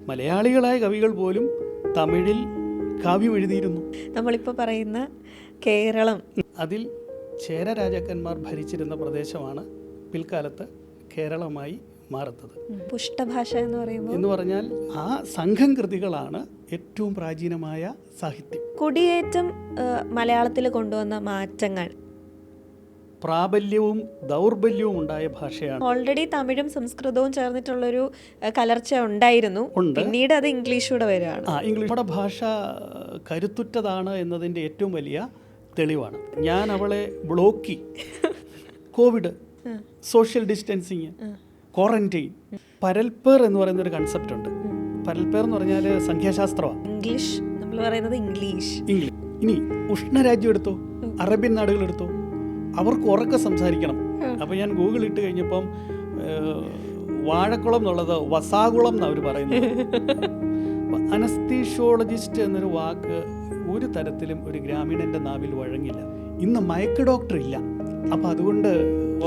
മലയാളികളായ കവികൾ പോലും തമിഴിൽ കാവ്യം എഴുതിയിരുന്നു. നമ്മളിപ്പോൾ പറയുന്ന കേരളം, അതിൽ ചേര രാജാക്കന്മാർ ഭരിച്ചിരുന്ന പ്രദേശമാണ് പിൽക്കാലത്ത് കേരളമായി മാറുന്നത്. പുഷ്ടഭാഷ എന്ന് പറഞ്ഞാൽ ആ സംഘം കൃതികളാണ് ഏറ്റവും പ്രാചീനമായ സാഹിത്യം. കുടിയേറ്റം മലയാളത്തിൽ കൊണ്ടുവന്ന മാറ്റങ്ങൾ, പ്രാബല്യവും ദൗർബല്യവും ഉണ്ടായ ഭാഷയാണ്. ഓൾറെഡി തമിഴും സംസ്കൃതവും ചേർന്നിട്ടുള്ളൊരു കലർച്ച ഉണ്ടായിരുന്നു. പിന്നീട് അത് ഇംഗ്ലീഷൂടെ വരികയാണ്. ഇംഗ്ലീഷ് ഭാഷ കരുത്തുറ്റതാണ് എന്നതിൻ്റെ ഏറ്റവും വലിയ തെളിവാണ്. ഞാൻ അവളെ ബ്ലോക്കി, കോവിഡ്, സോഷ്യൽ ഡിസ്റ്റൻസിങ്, ക്വാറന്റൈൻ, പരൽപ്പേർ എന്ന് പറയുന്നൊരു കൺസെപ്റ്റ് ഉണ്ട്. പരൽപ്പേർ എന്ന് പറഞ്ഞാൽ സംഖ്യാശാസ്ത്രമാണ്. ഇംഗ്ലീഷ് നമ്മൾ പറയുന്നത് ഇംഗ്ലീഷ്. ഇനി ഉഷ്ണരാജ്യം എടുത്തോ, അറേബ്യൻ നാടുകൾ എടുത്തോ, അവർക്ക് ഉറക്കെ സംസാരിക്കണം. അപ്പോൾ ഞാൻ ഗൂഗിൾ ഇട്ട് കഴിഞ്ഞപ്പം വാഴക്കുളം എന്നുള്ളത് വസാകുളം എന്നാണ് അവർ പറയുന്നത്. അനസ്തീഷ്യോളജിസ്റ്റ് എന്നൊരു വാക്ക് ഒരു തരത്തിലും ഒരു ഗ്രാമീണൻ്റെ നാവിൽ വഴങ്ങില്ല. ഇന്ന് മയക്ക് ഡോക്ടർ ഇല്ല, അപ്പം അതുകൊണ്ട്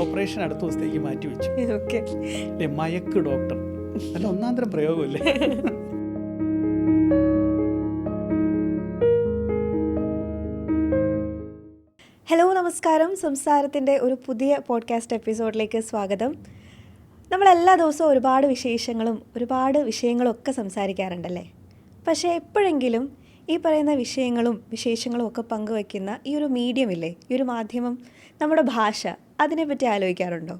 ഓപ്പറേഷൻ അടുത്ത ദിവസത്തേക്ക് മാറ്റിവെച്ചു. അല്ലേ, മയക്ക് ഡോക്ടർ അല്ല, ഒന്നാന്തരം പ്രയോഗമല്ലേ. ഹലോ, നമസ്കാരം. സംസാരത്തിൻ്റെ ഒരു പുതിയ പോഡ്കാസ്റ്റ് എപ്പിസോഡിലേക്ക് സ്വാഗതം. നമ്മളെല്ലാ ദിവസവും ഒരുപാട് ഒരുപാട് വിഷയങ്ങളും ഒക്കെ സംസാരിക്കാറുണ്ടല്ലേ. പക്ഷേ എപ്പോഴെങ്കിലും ഈ പറയുന്ന വിശേഷങ്ങളും ഒക്കെ പങ്കുവയ്ക്കുന്ന ഈ ഒരു മീഡിയമില്ലേ, ഈ ഒരു മാധ്യമം, നമ്മുടെ ഭാഷ, അതിനെപ്പറ്റി ആലോചിക്കാറുണ്ടോ?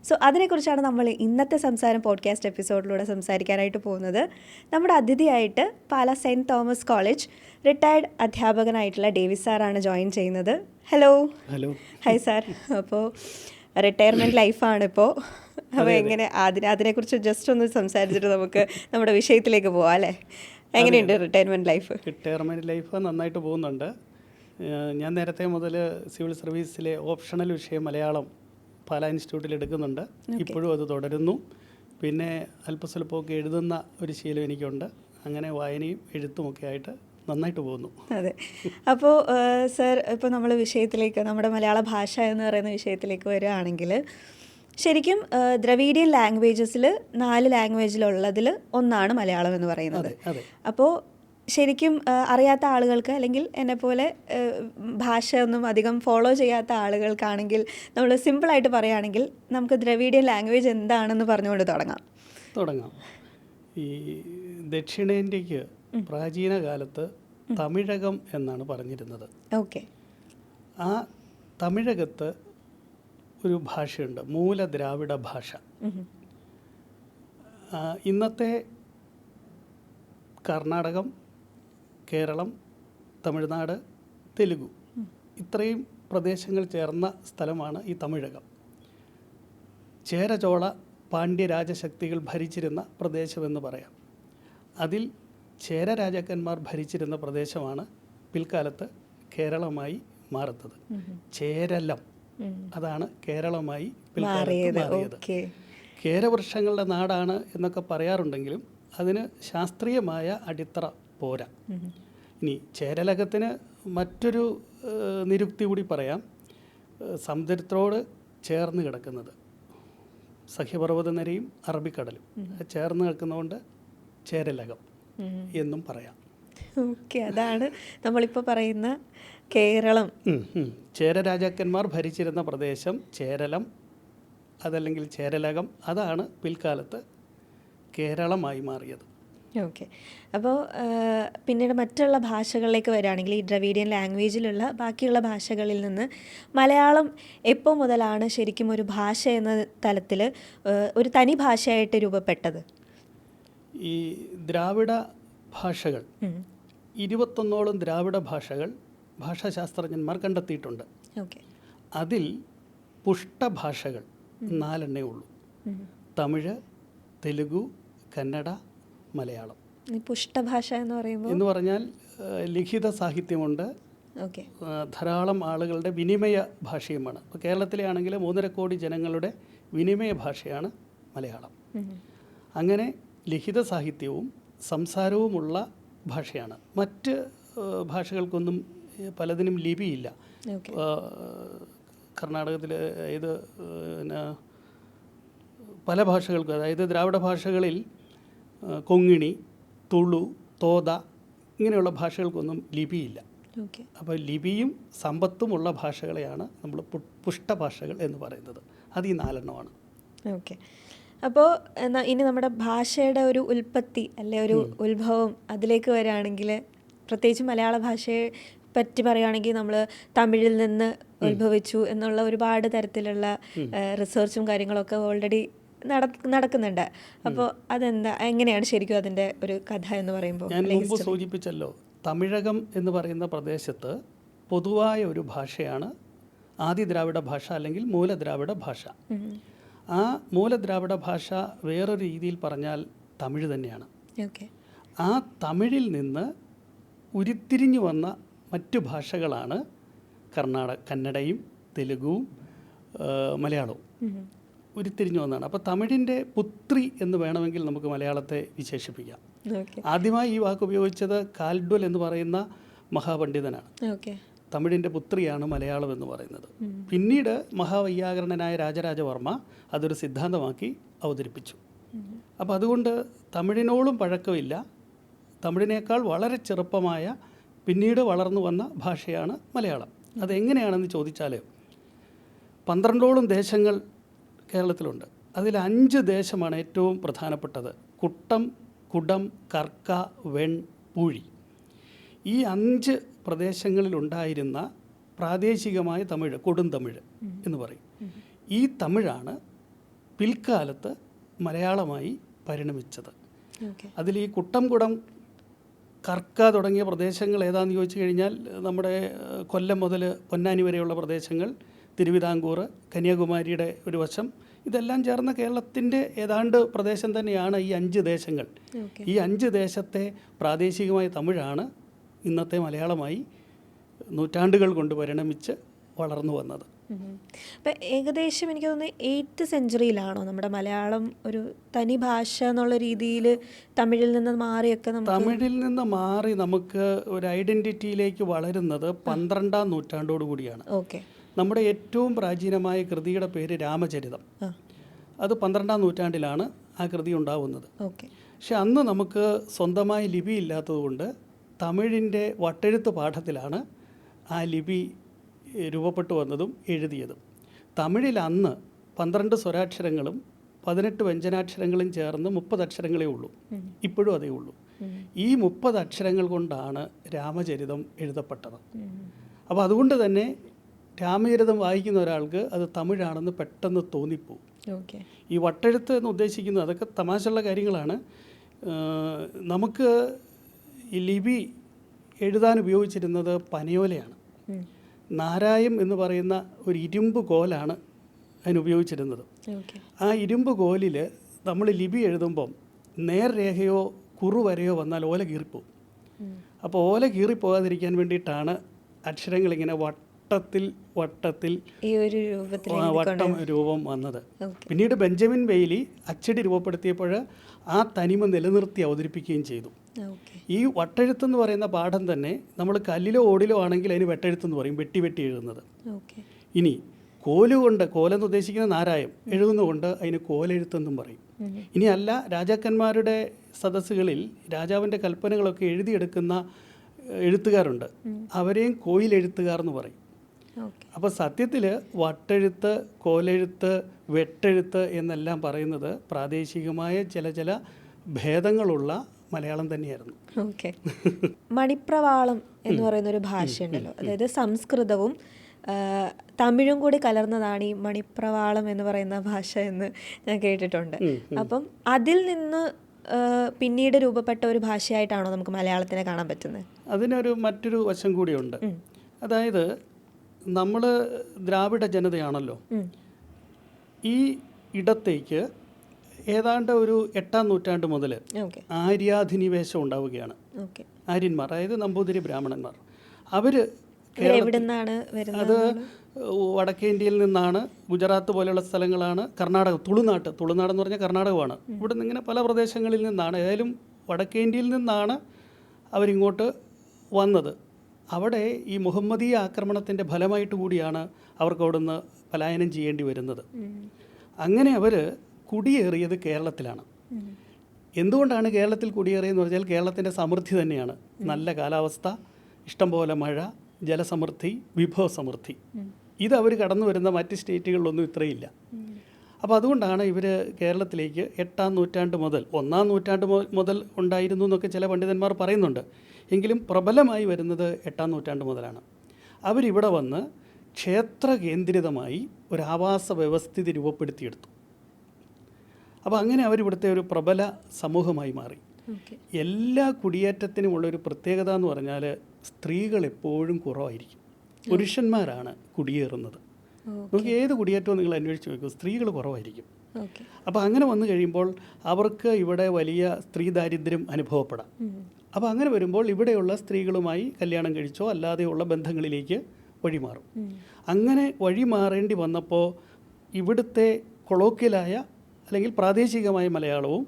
സോ അതിനെക്കുറിച്ചാണ് നമ്മൾ ഇന്നത്തെ സംസാരം പോഡ്കാസ്റ്റ് എപ്പിസോഡിലൂടെ സംസാരിക്കാനായിട്ട് പോകുന്നത്. നമ്മുടെ അതിഥിയായിട്ട് Pala saint Thomas college retired അധ്യാപകനായിട്ടുള്ള ഡേവിസ് സാറാണ് ജോയിൻ ചെയ്യുന്നത്. ഹലോ. Hi sir. അപ്പോൾ റിട്ടയർമെൻറ്റ് ലൈഫാണിപ്പോൾ. അപ്പോൾ എങ്ങനെ അതിനെക്കുറിച്ച് ജസ്റ്റ് ഒന്ന് സംസാരിച്ചിട്ട് നമുക്ക് നമ്മുടെ വിഷയത്തിലേക്ക് പോവാം അല്ലേ. എങ്ങനെയുണ്ട് റിട്ടയർമെൻറ്റ് ലൈഫ്? റിട്ടയർമെൻറ്റ് ലൈഫ് നന്നായിട്ട് പോകുന്നുണ്ട്. ഞാൻ നേരത്തെ മുതൽ സിവിൽ സർവീസിലെ ഓപ്ഷണൽ വിഷയം മലയാളം പാലാ ഇൻസ്റ്റിറ്റ്യൂട്ടിൽ എടുക്കുന്നുണ്ട്. ഇപ്പോഴും അത് തുടരുന്നു. പിന്നെ അല്പസ്വല്പമൊക്കെ എഴുതുന്ന ഒരു ശീലം എനിക്കുണ്ട്. അങ്ങനെ വായനയും എഴുത്തുമൊക്കെ ആയിട്ട് നന്നായിട്ട് പോകുന്നു. അതെ. അപ്പോൾ സർ, ഇപ്പോൾ നമ്മൾ വിഷയത്തിലേക്ക്, നമ്മുടെ മലയാള ഭാഷ എന്ന് പറയുന്ന വിഷയത്തിലേക്ക് വരികയാണെങ്കിൽ, ശരിക്കും ദ്രവീഡിയൻ ലാംഗ്വേജസിൽ 4 ലാംഗ്വേജിലുള്ളതിൽ ഒന്നാണ് മലയാളം എന്ന് പറയുന്നത്. അപ്പോൾ ശരിക്കും അറിയാത്ത ആളുകൾക്ക്, അല്ലെങ്കിൽ എന്നെപ്പോലെ ഭാഷ ഒന്നും അധികം ഫോളോ ചെയ്യാത്ത ആളുകൾക്കാണെങ്കിൽ, നമ്മൾ സിമ്പിളായിട്ട് പറയുകയാണെങ്കിൽ നമുക്ക് ദ്രവീഡിയൻ ലാംഗ്വേജ് എന്താണെന്ന് പറഞ്ഞുകൊണ്ട് തുടങ്ങാം. ഈ ദക്ഷിണേന്ത്യക്ക് പ്രാചീന കാലത്ത് തമിഴകം എന്നാണ് പറഞ്ഞിരുന്നത്. ഓക്കെ. ആ തമിഴകത്ത് ഒരു ഭാഷയുണ്ട്, മൂലദ്രാവിഡ ഭാഷ. ഇന്നത്തെ കർണാടകം, കേരളം, തമിഴ്നാട്, തെലുഗു, ഇത്രയും പ്രദേശങ്ങൾ ചേർന്ന സ്ഥലമാണ് ഈ തമിഴകം. ചേര, ചോള, പാണ്ഡ്യ രാജശക്തികൾ ഭരിച്ചിരുന്ന പ്രദേശമെന്ന് പറയാം. അതിൽ ചേര രാജാക്കന്മാർ ഭരിച്ചിരുന്ന പ്രദേശമാണ് പിൽക്കാലത്ത് കേരളമായി മാറുന്നത്. ചേരലം, അതാണ് കേരളമായി പിൽക്കാലത്ത് മാറിയത്. കേരവൃക്ഷങ്ങളുടെ നാടാണ് എന്നൊക്കെ പറയാറുണ്ടെങ്കിലും അതിന് ശാസ്ത്രീയമായ അടിത്തറ പോരാ. ഇനി ചേരലകത്തിന് മറ്റൊരു നിരുക്തി കൂടി പറയാം. സമുദ്രത്തോട് ചേർന്ന് കിടക്കുന്നത് സഹ്യപർവ്വതനിരയും അറബിക്കടലും ചേർന്ന് കിടക്കുന്നതുകൊണ്ട് ചേരലകം എന്നും പറയാം. ഓക്കെ, അതാണ് നമ്മളിപ്പോൾ പറയുന്ന കേരളം. ചേര രാജാക്കന്മാർ ഭരിച്ചിരുന്ന പ്രദേശം ചേരലം, അതല്ലെങ്കിൽ ചേരലകം, അതാണ് പിൽക്കാലത്ത് കേരളമായി മാറിയത്. ഓക്കെ. അപ്പോൾ പിന്നീട് മറ്റുള്ള ഭാഷകളിലേക്ക് വരികയാണെങ്കിൽ, ഈ ദ്രവീഡിയൻ ലാംഗ്വേജിലുള്ള ബാക്കിയുള്ള ഭാഷകളിൽ നിന്ന് മലയാളം എപ്പോൾ മുതലാണ് ശരിക്കും ഒരു ഭാഷ എന്ന തലത്തിൽ ഒരു തനി ഭാഷയായിട്ട് രൂപപ്പെട്ടത്? ഈ ദ്രാവിഡ ഭാഷകൾ 21ഓളം ദ്രാവിഡ ഭാഷകൾ ഭാഷാശാസ്ത്രജ്ഞന്മാർ കണ്ടെത്തിയിട്ടുണ്ട്. ഓക്കെ. അതിൽ പുഷ്ടഭാഷകൾ 4 ഉള്ളൂ. തമിഴ്, തെലുഗു, കന്നഡ, മലയാളം. പുഷ്ടഭാഷ എന്ന് പറഞ്ഞാൽ ലിഖിത സാഹിത്യമുണ്ട്. ധാരാളം ആളുകളുടെ വിനിമയ ഭാഷയുമാണ്. ഇപ്പോൾ കേരളത്തിലെ ആണെങ്കിൽ 3.5 കോടി ജനങ്ങളുടെ വിനിമയ ഭാഷയാണ് മലയാളം. അങ്ങനെ ലിഖിത സാഹിത്യവും സംസാരവുമുള്ള ഭാഷയാണ്. മറ്റ് ഭാഷകൾക്കൊന്നും പലതിനും ലിപിയില്ല. കർണാടകത്തിൽ ഇത് പല ഭാഷകൾക്കും, അതായത് ദ്രാവിഡ ഭാഷകളിൽ കൊങ്ങിണി, തുളു, തോത ഇങ്ങനെയുള്ള ഭാഷകൾക്കൊന്നും ലിപിയില്ല. ഓക്കെ. അപ്പോൾ ലിപിയും സമ്പത്തുമുള്ള ഭാഷകളെയാണ് നമ്മൾ പുഷ്ടഭാഷകൾ എന്ന് പറയുന്നത്. അത് ഈ 4 ഓക്കെ. അപ്പോൾ ഇനി നമ്മുടെ ഭാഷയുടെ ഒരു ഉൽപ്പത്തി അല്ലെ ഒരു ഉത്ഭവം അതിലേക്ക് വരികയാണെങ്കിൽ, പ്രത്യേകിച്ച് മലയാള ഭാഷയെ പറ്റി പറയുകയാണെങ്കിൽ നമ്മൾ തമിഴിൽ നിന്ന് ഉത്ഭവിച്ചു എന്നുള്ള ഒരുപാട് തരത്തിലുള്ള റിസർച്ചും കാര്യങ്ങളൊക്കെ ഓൾറെഡി നടക്കുന്നുണ്ട്. അപ്പോൾ അതെന്താ, എങ്ങനെയാണ് ശരിക്കും അതിൻ്റെ ഒരു കഥ എന്ന് പറയുമ്പോൾ? ഞാൻ മുമ്പ് സൂചിപ്പിച്ചല്ലോ, തമിഴകം എന്ന് പറയുന്ന പ്രദേശത്ത് പൊതുവായ ഒരു ഭാഷയാണ് ആദിദ്രാവിഡ ഭാഷ അല്ലെങ്കിൽ മൂലദ്രാവിഡ ഭാഷ. ആ മൂലദ്രാവിഡ ഭാഷ വേറൊരു രീതിയിൽ പറഞ്ഞാൽ തമിഴ് തന്നെയാണ്. ഓക്കെ. ആ തമിഴിൽ നിന്ന് ഉരുത്തിരിഞ്ഞു വന്ന മറ്റു ഭാഷകളാണ് കന്നഡയും തെലുഗുവും മലയാളവും ഉരുത്തിരിഞ്ഞു വന്നതാണ്. അപ്പോൾ തമിഴിൻ്റെ പുത്രി എന്ന് വേണമെങ്കിൽ നമുക്ക് മലയാളത്തെ വിശേഷിപ്പിക്കാം. ആദ്യമായി ഈ വാക്ക് ഉപയോഗിച്ചത് കാൽഡ്വൽ എന്ന് പറയുന്ന മഹാപണ്ഡിതനാണ്. തമിഴിൻ്റെ പുത്രിയാണ് മലയാളം എന്ന് പറയുന്നത്. പിന്നീട് മഹാവൈയാകരണനായ രാജരാജവർമ്മ അതൊരു സിദ്ധാന്തമാക്കി അവതരിപ്പിച്ചു. അപ്പോൾ അതുകൊണ്ട് തമിഴിനോളം പഴക്കമില്ല, തമിഴിനേക്കാൾ വളരെ ചെറുപ്പമായ പിന്നീട് വളർന്നു വന്ന ഭാഷയാണ് മലയാളം. അതെങ്ങനെയാണെന്ന് ചോദിച്ചാൽ 12ഓളം ദേശങ്ങൾ കേരളത്തിലുണ്ട്. അതിൽ 5 ദേശമാണ് ഏറ്റവും പ്രധാനപ്പെട്ടത്: കുട്ടം, കുടം, കർക്ക, വെൺ, പൂഴി. ഈ 5 പ്രദേശങ്ങളിലുണ്ടായിരുന്ന പ്രാദേശികമായ തമിഴ് കൊടുന്തമിഴ് എന്ന് പറയും. ഈ തമിഴാണ് പിൽക്കാലത്ത് മലയാളമായി പരിണമിച്ചത്. അതിൽ ഈ കുട്ടം, കുടം, കർക്ക തുടങ്ങിയ പ്രദേശങ്ങൾ ഏതാണെന്ന് ചോദിച്ചു കഴിഞ്ഞാൽ നമ്മുടെ കൊല്ലം മുതൽ പൊന്നാനി വരെയുള്ള പ്രദേശങ്ങൾ, തിരുവിതാംകൂർ, കന്യാകുമാരിയുടെ ഒരു വശം, ഇതെല്ലാം ചേർന്ന കേരളത്തിൻ്റെ ഏതാണ്ട് പ്രദേശം തന്നെയാണ് ഈ 5 ദേശങ്ങൾ. ഈ 5 ദേശത്തെ പ്രാദേശികമായ തമിഴാണ് ഇന്നത്തെ മലയാളമായി നൂറ്റാണ്ടുകൾ കൊണ്ട് പരിണമിച്ച് വളർന്നു വന്നത്. അപ്പം ഏകദേശം എനിക്ക് തോന്നുന്നു 8th സെഞ്ച്വറിയിലാണോ നമ്മുടെ മലയാളം ഒരു തനി ഭാഷ എന്നുള്ള രീതിയിൽ തമിഴിൽ നിന്ന് മാറിയൊക്കെ തമിഴിൽ നിന്ന് മാറി നമുക്ക് ഒരു ഐഡൻറ്റിറ്റിയിലേക്ക് വളരുന്നത് 12ാം നൂറ്റാണ്ടോടു കൂടിയാണ്. ഓക്കെ. നമ്മുടെ ഏറ്റവും പ്രാചീനമായ കൃതിയുടെ പേര് രാമചരിതം. അത് 12ാം നൂറ്റാണ്ടിലാണ് ആ കൃതി ഉണ്ടാവുന്നത്. പക്ഷെ അന്ന് നമുക്ക് സ്വന്തമായി ലിപി ഇല്ലാത്തതുകൊണ്ട് തമിഴിൻ്റെ വട്ടെഴുത്ത് പാഠത്തിലാണ് ആ ലിപി രൂപപ്പെട്ടു വന്നതും എഴുതിയതും. തമിഴിൽ അന്ന് 12 സ്വരാക്ഷരങ്ങളും 18 വ്യഞ്ജനാക്ഷരങ്ങളും ചേർന്ന് 30 അക്ഷരങ്ങളേ ഉള്ളൂ. ഇപ്പോഴും അതേ ഉള്ളൂ. ഈ 30 അക്ഷരങ്ങൾ കൊണ്ടാണ് രാമചരിതം എഴുതപ്പെട്ടത്. അപ്പോൾ അതുകൊണ്ട് തന്നെ രാമചരിതം വായിക്കുന്ന ഒരാൾക്ക് അത് തമിഴാണെന്ന് പെട്ടെന്ന് തോന്നിപ്പോവും. ഈ വട്ടെഴുത്ത് എന്ന് ഉദ്ദേശിക്കുന്നത് അതൊക്കെ തമാശയുള്ള കാര്യങ്ങളാണ്. നമുക്ക് ഈ ലിപി എഴുതാൻ ഉപയോഗിച്ചിരുന്നത് പനയോലയാണ്. നാരായം എന്ന് പറയുന്ന ഒരു ഇരുമ്പ് കോലാണ് അതിനുപയോഗിച്ചിരുന്നത്. ആ ഇരുമ്പ് കോലിൽ നമ്മൾ ലിപി എഴുതുമ്പം നേർരേഖയോ കുറുവരയോ വന്നാൽ ഓല കീറിപ്പോവും. അപ്പോൾ ഓല കീറിപ്പോകാതിരിക്കാൻ വേണ്ടിയിട്ടാണ് അക്ഷരങ്ങളിങ്ങനെ വട്ടത്തിൽ ഈ ഒരു വട്ടം രൂപം വന്നത്. പിന്നീട് ബെഞ്ചമിൻ ബെയ്ലി അച്ചടി രൂപപ്പെടുത്തിയപ്പോൾ ആ തനിമ നിലനിർത്തി അവതരിപ്പിക്കുകയും ചെയ്തു. ഈ വട്ടെഴുത്തെന്ന് പറയുന്ന പാഠം തന്നെ നമ്മൾ കല്ലിലോ ഓടിലോ ആണെങ്കിൽ അതിന് വെട്ടെഴുത്തെന്ന് പറയും, വെട്ടി വെട്ടി എഴുതുന്നത്. ഇനി കോലെന്ന് ഉദ്ദേശിക്കുന്ന നാരായം എഴുതുന്നതുകൊണ്ട് അതിന് കോലെഴുത്തെന്നും പറയും. ഇനി അല്ല, രാജാക്കന്മാരുടെ സദസ്സുകളിൽ രാജാവിൻ്റെ കൽപ്പനകളൊക്കെ എഴുതിയെടുക്കുന്ന എഴുത്തുകാരുണ്ട്, അവരെയും കോയിലെഴുത്തുകാർ എന്ന് പറയും. അപ്പോൾ സത്യത്തിൽ വട്ടെഴുത്ത്, കോലെഴുത്ത്, വെട്ടെഴുത്ത് എന്നെല്ലാം പറയുന്നത് പ്രാദേശികമായ ചില ഭേദങ്ങളുള്ള മലയാളം തന്നെയായിരുന്നു. ഓക്കെ. മണിപ്രവാളം എന്ന് പറയുന്ന ഒരു ഭാഷയുണ്ടല്ലോ, അതായത് സംസ്കൃതവും തമിഴും കൂടി കലർന്നതാണ് ഈ മണിപ്രവാളം എന്ന് പറയുന്ന ഭാഷ എന്ന് ഞാൻ കേട്ടിട്ടുണ്ട്. അപ്പം അതിൽ നിന്ന് പിന്നീട് രൂപപ്പെട്ട ഒരു ഭാഷയായിട്ടാണോ നമുക്ക് മലയാളത്തിനെ കാണാൻ പറ്റുന്നത്? അതിനൊരു മറ്റൊരു വശം കൂടിയുണ്ട്. അതായത് നമ്മൾ ദ്രാവിഡ ജനതയാണല്ലോ. ഈ ഇടത്തേക്ക് ഏതാണ്ട് ഒരു 8ാം നൂറ്റാണ്ട് മുതൽ ആര്യാധിനിവേശം ഉണ്ടാവുകയാണ്. ആര്യന്മാർ, അതായത് നമ്പൂതിരി ബ്രാഹ്മണന്മാർ, അവർ അത് വടക്കേ ഇന്ത്യയിൽ നിന്നാണ്. ഗുജറാത്ത് പോലെയുള്ള സ്ഥലങ്ങളാണ്. കർണാടക, തുളുനാട് എന്ന് പറഞ്ഞാൽ കർണാടകമാണ്. ഇവിടെ നിന്ന് ഇങ്ങനെ പല പ്രദേശങ്ങളിൽ നിന്നാണ്, ഏതായാലും വടക്കേ ഇന്ത്യയിൽ നിന്നാണ് അവരിങ്ങോട്ട് വന്നത്. അവിടെ ഈ മുഹമ്മദീയ ആക്രമണത്തിൻ്റെ ഫലമായിട്ട് കൂടിയാണ് അവർക്ക് അവിടെ നിന്ന് പലായനം ചെയ്യേണ്ടി വരുന്നത്. അങ്ങനെ അവർ കുടിയേറിയത് കേരളത്തിലാണ്. എന്തുകൊണ്ടാണ് കേരളത്തിൽ കുടിയേറിയെന്ന് പറഞ്ഞാൽ കേരളത്തിൻ്റെ സമൃദ്ധി തന്നെയാണ്. നല്ല കാലാവസ്ഥ, ഇഷ്ടംപോലെ മഴ, ജലസമൃദ്ധി, വിഭവസമൃദ്ധി. ഇത് അവർ കടന്നു വരുന്ന മറ്റ് സ്റ്റേറ്റുകളിലൊന്നും ഇത്രയില്ല. അപ്പോൾ അതുകൊണ്ടാണ് ഇവർ കേരളത്തിലേക്ക് 8-ാം നൂറ്റാണ്ട് മുതൽ 1-ാം നൂറ്റാണ്ട് മുതൽ ഉണ്ടായിരുന്നു എന്നൊക്കെ ചില പണ്ഡിതന്മാർ പറയുന്നുണ്ട്. എങ്കിലും പ്രബലമായി വരുന്നത് 8-ാം നൂറ്റാണ്ട് മുതലാണ്. അവരിവിടെ വന്ന് ക്ഷേത്ര കേന്ദ്രിതമായി ഒരു ആവാസ വ്യവസ്ഥിതി രൂപപ്പെടുത്തിയെടുത്തു. അപ്പോൾ അങ്ങനെ അവരിവിടുത്തെ ഒരു പ്രബല സമൂഹമായി മാറി. എല്ലാ കുടിയേറ്റത്തിനുമുള്ളൊരു പ്രത്യേകത എന്ന് പറഞ്ഞാൽ സ്ത്രീകൾ എപ്പോഴും കുറവായിരിക്കും, പുരുഷന്മാരാണ് കുടിയേറുന്നത്. നമുക്ക് ഏത് കുടിയേറ്റവും നിങ്ങൾ അന്വേഷിച്ച് നോക്കൂ, സ്ത്രീകൾ കുറവായിരിക്കും. അപ്പോൾ അങ്ങനെ വന്നു കഴിയുമ്പോൾ അവർക്ക് ഇവിടെ വലിയ സ്ത്രീ ദാരിദ്ര്യം അനുഭവപ്പെടാം. അപ്പോൾ അങ്ങനെ വരുമ്പോൾ ഇവിടെയുള്ള സ്ത്രീകളുമായി കല്യാണം കഴിച്ചോ അല്ലാതെയുള്ള ബന്ധങ്ങളിലേക്ക് വഴിമാറും. അങ്ങനെ വഴിമാറേണ്ടി വന്നപ്പോൾ ഇവിടുത്തെ കൊളോക്കിയലായ അല്ലെങ്കിൽ പ്രാദേശികമായ മലയാളവും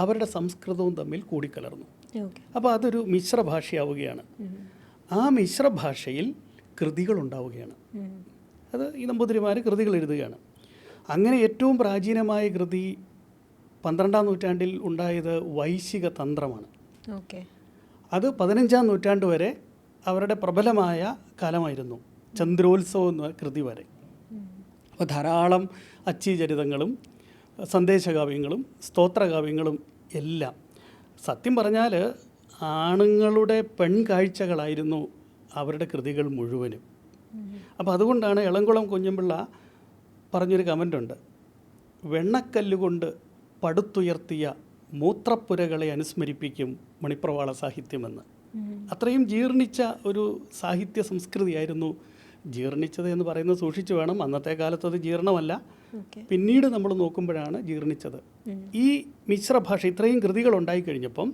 അവരുടെ സംസ്കൃതവും തമ്മിൽ കൂടിക്കലർന്നു. അപ്പോൾ അതൊരു മിശ്ര ഭാഷയാവുകയാണ്. ആ മിശ്ര ഭാഷയിൽ കൃതികളുണ്ടാവുകയാണ്. അത് ഈ നമ്പൂതിരിമാർ കൃതികൾ എഴുതുകയാണ്. അങ്ങനെ ഏറ്റവും പ്രാചീനമായ കൃതി 12-ാം നൂറ്റാണ്ടിൽ ഉണ്ടായത് വൈശിക തന്ത്രമാണ്. അത് 15-ാം നൂറ്റാണ്ട് വരെ അവരുടെ പ്രബലമായ കാലമായിരുന്നു, ചന്ദ്രോത്സവം എന്ന കൃതി വരെ. അപ്പോൾ ധാരാളം അച്ചീചരിതങ്ങളും സന്ദേശകാവ്യങ്ങളും സ്തോത്രകാവ്യങ്ങളും എല്ലാം. സത്യം പറഞ്ഞാൽ ആണുങ്ങളുടെ പെൺകാഴ്ചകളായിരുന്നു അവരുടെ കൃതികൾ മുഴുവനും. അപ്പോൾ അതുകൊണ്ടാണ് എളംകുളം കുഞ്ഞമ്പിള്ള പറഞ്ഞൊരു കമൻ്റുണ്ട്, വെണ്ണക്കല്ലുകൊണ്ട് പടുത്തുയർത്തിയ മൂത്രപ്പുരകളെ അനുസ്മരിപ്പിക്കും മണിപ്രവാള സാഹിത്യമെന്ന്. അത്രയും ജീർണിച്ച ഒരു സാഹിത്യ സംസ്കൃതിയായിരുന്നു. ജീർണിച്ചത് എന്ന് പറയുന്നത് സൂക്ഷിച്ചു വേണം, അന്നത്തെ കാലത്ത് അത് ജീർണമല്ല, പിന്നീട് നമ്മൾ നോക്കുമ്പോഴാണ് ജീർണിച്ചത്. ഈ മിശ്രഭാഷ ഇത്രയും കൃതികൾ ഉണ്ടായിക്കഴിഞ്ഞപ്പം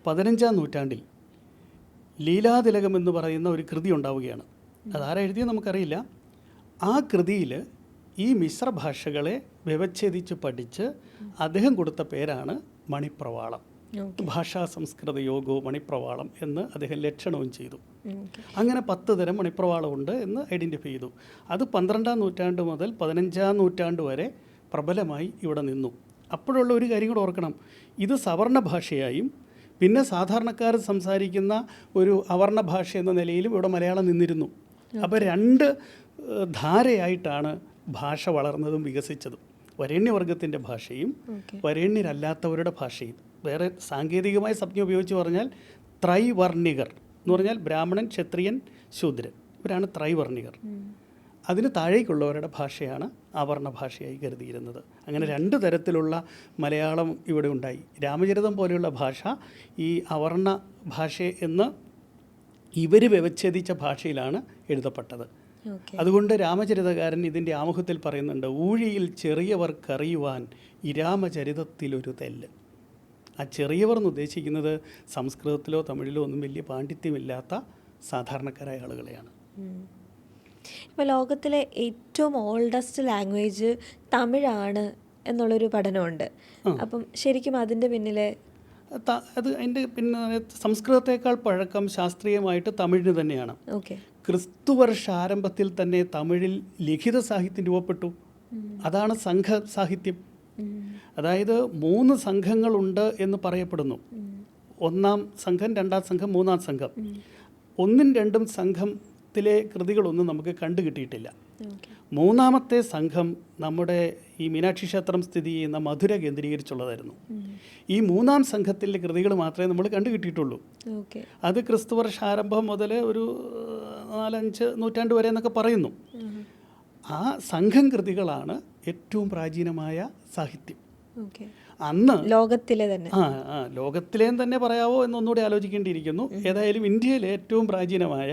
15-ാം നൂറ്റാണ്ടിൽ ലീലാതിലകം എന്ന് പറയുന്ന ഒരു കൃതി ഉണ്ടാവുകയാണ്. അതാരാ എഴുതിയത് നമുക്കറിയില്ല. ആ കൃതിയിൽ ഈ മിശ്രഭാഷകളെ വ്യവച്ഛേദിച്ച് പഠിച്ച് അദ്ദേഹം കൊടുത്ത പേരാണ് മണിപ്രവാളം. ഭാഷാ സംസ്കൃത യോഗോ മണിപ്രവാളം എന്ന് അദ്ദേഹം ലക്ഷണവും ചെയ്തു. അങ്ങനെ 10 തരം മണിപ്രവാളമുണ്ട് എന്ന് ഐഡൻറ്റിഫൈ ചെയ്തു. അത് 12-ാം നൂറ്റാണ്ട് മുതൽ 15-ാം നൂറ്റാണ്ട് വരെ പ്രബലമായി ഇവിടെ നിന്നു. അപ്പോഴുള്ള ഒരു കാര്യം കൂടെ ഓർക്കണം, ഇത് സവർണ ഭാഷയായും പിന്നെ സാധാരണക്കാർ സംസാരിക്കുന്ന ഒരു അവർണ ഭാഷ എന്ന നിലയിലും ഇവിടെ മലയാളം നിന്നിരുന്നു. അപ്പോൾ 2 ധാരയായിട്ടാണ് ഭാഷ വളർന്നതും വികസിച്ചതും. വരേണ്യവർഗത്തിൻ്റെ ഭാഷയും വരേണ്യരല്ലാത്തവരുടെ ഭാഷയും. വേറെ സാങ്കേതികമായ സംജ്ഞ ഉപയോഗിച്ച് പറഞ്ഞാൽ ത്രൈവർണികർ എന്ന് പറഞ്ഞാൽ ബ്രാഹ്മണൻ, ക്ഷത്രിയൻ, ശൂദ്രൻ, ഇവരാണ് ത്രൈവർണികർ. അതിന് താഴേക്കുള്ളവരുടെ ഭാഷയാണ് അവർണ ഭാഷയായി കരുതിയിരുന്നത്. അങ്ങനെ 2 തരത്തിലുള്ള മലയാളം ഇവിടെ ഉണ്ടായി. രാമചരിതം പോലെയുള്ള ഭാഷ ഈ അവർണ ഭാഷ എന്ന് ഇവർ വ്യവച്ഛേദിച്ച ഭാഷയിലാണ് എഴുതപ്പെട്ടത്. അതുകൊണ്ട് രാമചരിതകാരൻ ഇതിൻ്റെ ആമുഖത്തിൽ പറയുന്നുണ്ട്, ഊഴിയിൽ ചെറിയവർക്കറിയുവാൻ ഇരാമചരിതത്തിലൊരു തെല്ല്. ആ ചെറിയവർ എന്ന് ഉദ്ദേശിക്കുന്നത് സംസ്കൃതത്തിലോ തമിഴിലോ ഒന്നും വലിയ പാണ്ഡിത്യമില്ലാത്ത സാധാരണക്കാരായ ആളുകളെയാണ്. ഇപ്പോൾ ലോകത്തിലെ ഏറ്റവും ഓൾഡസ്റ്റ് ലാംഗ്വേജ് തമിഴാണ് എന്നുള്ളൊരു പഠനമുണ്ട്. അപ്പം ശരിക്കും അതിൻ്റെ പിന്നിലെ അത് അതിൻ്റെ പിന്നെ സംസ്കൃതത്തേക്കാൾ പഴക്കം ശാസ്ത്രീയമായിട്ട് തമിഴിന് തന്നെയാണ്. ക്രിസ്തുവർഷാരംഭത്തിൽ തന്നെ തമിഴിൽ ലിഖിത സാഹിത്യം രൂപപ്പെട്ടു. അതാണ് സംഘ സാഹിത്യം. അതായത് 3 സംഘങ്ങളുണ്ട് എന്ന് പറയപ്പെടുന്നു. 1-ാം സംഘം, 2-ാം സംഘം, 3-ാം സംഘം. 1ഉം 2ഉം സംഘത്തിലെ കൃതികളൊന്നും നമുക്ക് കണ്ടു കിട്ടിയിട്ടില്ല. 3ാമത്തെ സംഘം നമ്മുടെ ഈ മീനാക്ഷി ക്ഷേത്രം സ്ഥിതി ചെയ്യുന്ന മധുര കേന്ദ്രീകരിച്ചുള്ളതായിരുന്നു. ഈ 3ാം സംഘത്തിലെ കൃതികൾ മാത്രമേ നമ്മൾ കണ്ടു കിട്ടിയിട്ടുള്ളൂ. അത് ക്രിസ്തുവർഷാരംഭം മുതൽ ഒരു 4-5 നൂറ്റാണ്ട് വരെ എന്നൊക്കെ പറയുന്നു. ആ സംഘം കൃതികളാണ് ഏറ്റവും പ്രാചീനമായ സാഹിത്യം. അന്ന് ലോകത്തിലെ തന്നെ ലോകത്തിലേം തന്നെ പറയാവോ എന്നൊന്നുകൂടി ആലോചിക്കേണ്ടിയിരിക്കുന്നു. ഏതായാലും ഇന്ത്യയിലെ ഏറ്റവും പ്രാചീനമായ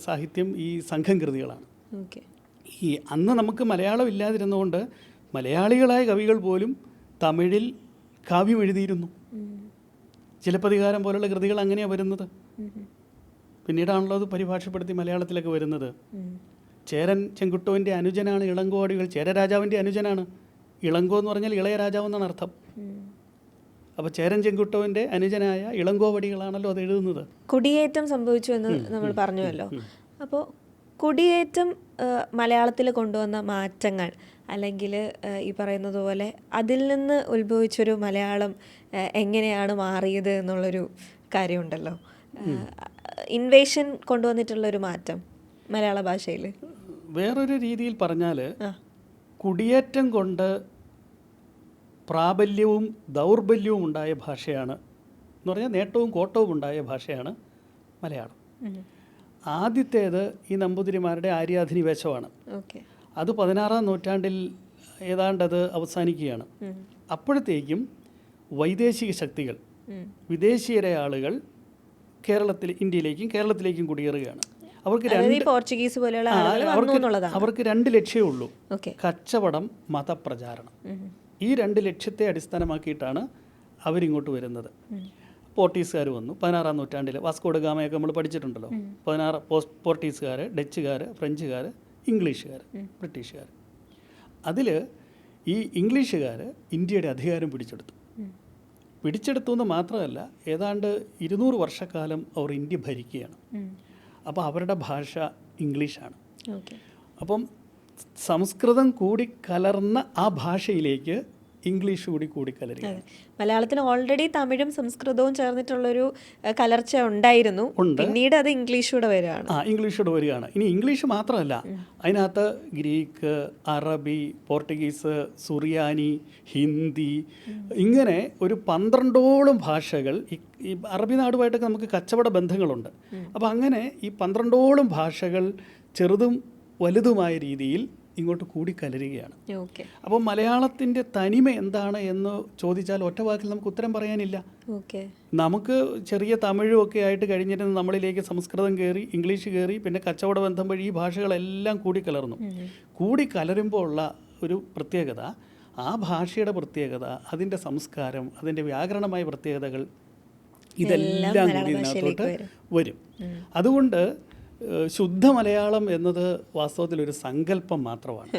സാഹിത്യം ഈ സംഘം കൃതികളാണ്. ഈ അന്ന് നമുക്ക് മലയാളം ഇല്ലാതിരുന്നുകൊണ്ട് മലയാളികളായ കവികൾ പോലും തമിഴിൽ കാവ്യം എഴുതിയിരുന്നു. ചിലപ്പതികാരം പോലുള്ള കൃതികൾ അങ്ങനെയാണ് വരുന്നത്. പിന്നീടാണല്ലോ അത് പരിഭാഷപ്പെടുത്തി മലയാളത്തിലൊക്കെ വരുന്നത്. ചേരൻ ചെങ്കുട്ടുവിൻ്റെ അനുജനാണ് ഇളങ്കോവടികൾ. ചേരരാജാവിൻ്റെ അനുജനാണ്. ഇളങ്കോ എന്ന് പറഞ്ഞാൽ ഇളയ രാജാവ് എന്നാണ് അർത്ഥം. അപ്പോൾ ചേരൻ ചെങ്കുട്ടുവിൻ്റെ അനുജനായ ഇളങ്കോവടികളാണല്ലോ അത് എഴുതുന്നത്. കുടിയേറ്റം സംഭവിച്ചു എന്ന് നമ്മൾ പറഞ്ഞുവല്ലോ. അപ്പോൾ കുടിയേറ്റം മലയാളത്തിൽ കൊണ്ടുവന്ന മാറ്റങ്ങൾ അല്ലെങ്കിൽ ഈ പറയുന്നത് പോലെ അതിൽ നിന്ന് ഉത്ഭവിച്ചൊരു മലയാളം എങ്ങനെയാണ് മാറിയത് എന്നുള്ളൊരു കാര്യമുണ്ടല്ലോ. ഇൻവേഷൻ കൊണ്ടുവന്നിട്ടുള്ളൊരു മാറ്റം മലയാള ഭാഷയിൽ. വേറൊരു രീതിയിൽ പറഞ്ഞാൽ കുടിയേറ്റം കൊണ്ട് പ്രാബല്യവും ദൗർബല്യവും ഉണ്ടായ ഭാഷയാണ് എന്ന് പറഞ്ഞാൽ നേട്ടവും കോട്ടവും ഉണ്ടായ ഭാഷയാണ് മലയാളം. ആദ്യത്തേത് ഈ നമ്പൂതിരിമാരുടെ ആര്യാധിനിവേശമാണ്. അത് 16-ാം നൂറ്റാണ്ടിൽ ഏതാണ്ടത് അവസാനിക്കുകയാണ്. അപ്പോഴത്തേക്കും വൈദേശിക ശക്തികൾ, വിദേശീയരായ ആളുകൾ കേരളത്തിലേക്കും കുടിയേറുകയാണ്. അവർക്ക് രണ്ട് ലക്ഷ്യമേ ഉള്ളൂ: കച്ചവടം, മതപ്രചാരണം. ഈ രണ്ട് ലക്ഷ്യത്തെ അടിസ്ഥാനമാക്കിയിട്ടാണ് അവരിങ്ങോട്ട് വരുന്നത്. പോർട്ടീസുകാർ വന്നു 16-ാം നൂറ്റാണ്ടിൽ. വാസ്കോഡ ഗാമയൊക്കെ നമ്മൾ പഠിച്ചിട്ടുണ്ടല്ലോ. പോർട്ടീസുകാർ, ഡച്ചുകാർ, ഫ്രഞ്ചുകാർ, ഇംഗ്ലീഷുകാർ, ബ്രിട്ടീഷുകാർ. അതിൽ ഈ ഇംഗ്ലീഷുകാർ ഇന്ത്യയുടെ അധികാരം പിടിച്ചെടുത്തു എന്ന് മാത്രമല്ല, ഏതാണ്ട് 200 വർഷക്കാലം അവർ ഇന്ത്യ ഭരിക്കുകയാണ്. അപ്പോൾ അവരുടെ ഭാഷ ഇംഗ്ലീഷാണ്. അപ്പം സംസ്കൃതം കൂടി കലർന്ന ആ ഭാഷയിലേക്ക് ഇംഗ്ലീഷ് കൂടി കലരുക. മലയാളത്തിന് ഓൾറെഡി തമിഴും സംസ്കൃതവും ചേർന്നിട്ടുള്ളൊരു കലർച്ച ഉണ്ടായിരുന്നു. പിന്നീട് അത് ഇംഗ്ലീഷൂടെ വരികയാണ്. ഇനി ഇംഗ്ലീഷ് മാത്രമല്ല, അതിനകത്ത് ഗ്രീക്ക്, അറബി, പോർട്ടുഗീസ്, സുറിയാനി, ഹിന്ദി, ഇങ്ങനെ ഒരു 12ഓളം ഭാഷകൾ. ഈ അറബി നാടുമായിട്ടൊക്കെ നമുക്ക് കച്ചവട ബന്ധങ്ങളുണ്ട്. അപ്പോൾ അങ്ങനെ ഈ 12ഓളം ഭാഷകൾ ചെറുതും വലുതുമായ രീതിയിൽ ഇങ്ങോട്ട് കൂടിക്കലരുകയാണ്. അപ്പോൾ മലയാളത്തിൻ്റെ തനിമ എന്താണ് എന്ന് ചോദിച്ചാൽ ഒറ്റ വാക്കിൽ നമുക്ക് ഉത്തരം പറയാനില്ല. നമുക്ക് ചെറിയ തമിഴും ഒക്കെ ആയിട്ട് കഴിഞ്ഞിട്ട് നമ്മളിലേക്ക് സംസ്കൃതം കയറി, ഇംഗ്ലീഷ് കയറി, പിന്നെ കച്ചവട ബന്ധം വഴി ഈ ഭാഷകളെല്ലാം കൂടിക്കലരുമ്പോൾ ഉള്ള ഒരു പ്രത്യേകത, ആ ഭാഷയുടെ പ്രത്യേകത, അതിൻ്റെ സംസ്കാരം, അതിൻ്റെ വ്യാകരണമായ പ്രത്യേകതകൾ, ഇതെല്ലാം കൂടി ഇതിനകത്തോട്ട് വരും. അതുകൊണ്ട് ശുദ്ധ മലയാളം എന്നത് വാസ്തവത്തിലൊരു സങ്കല്പം മാത്രമാണ്.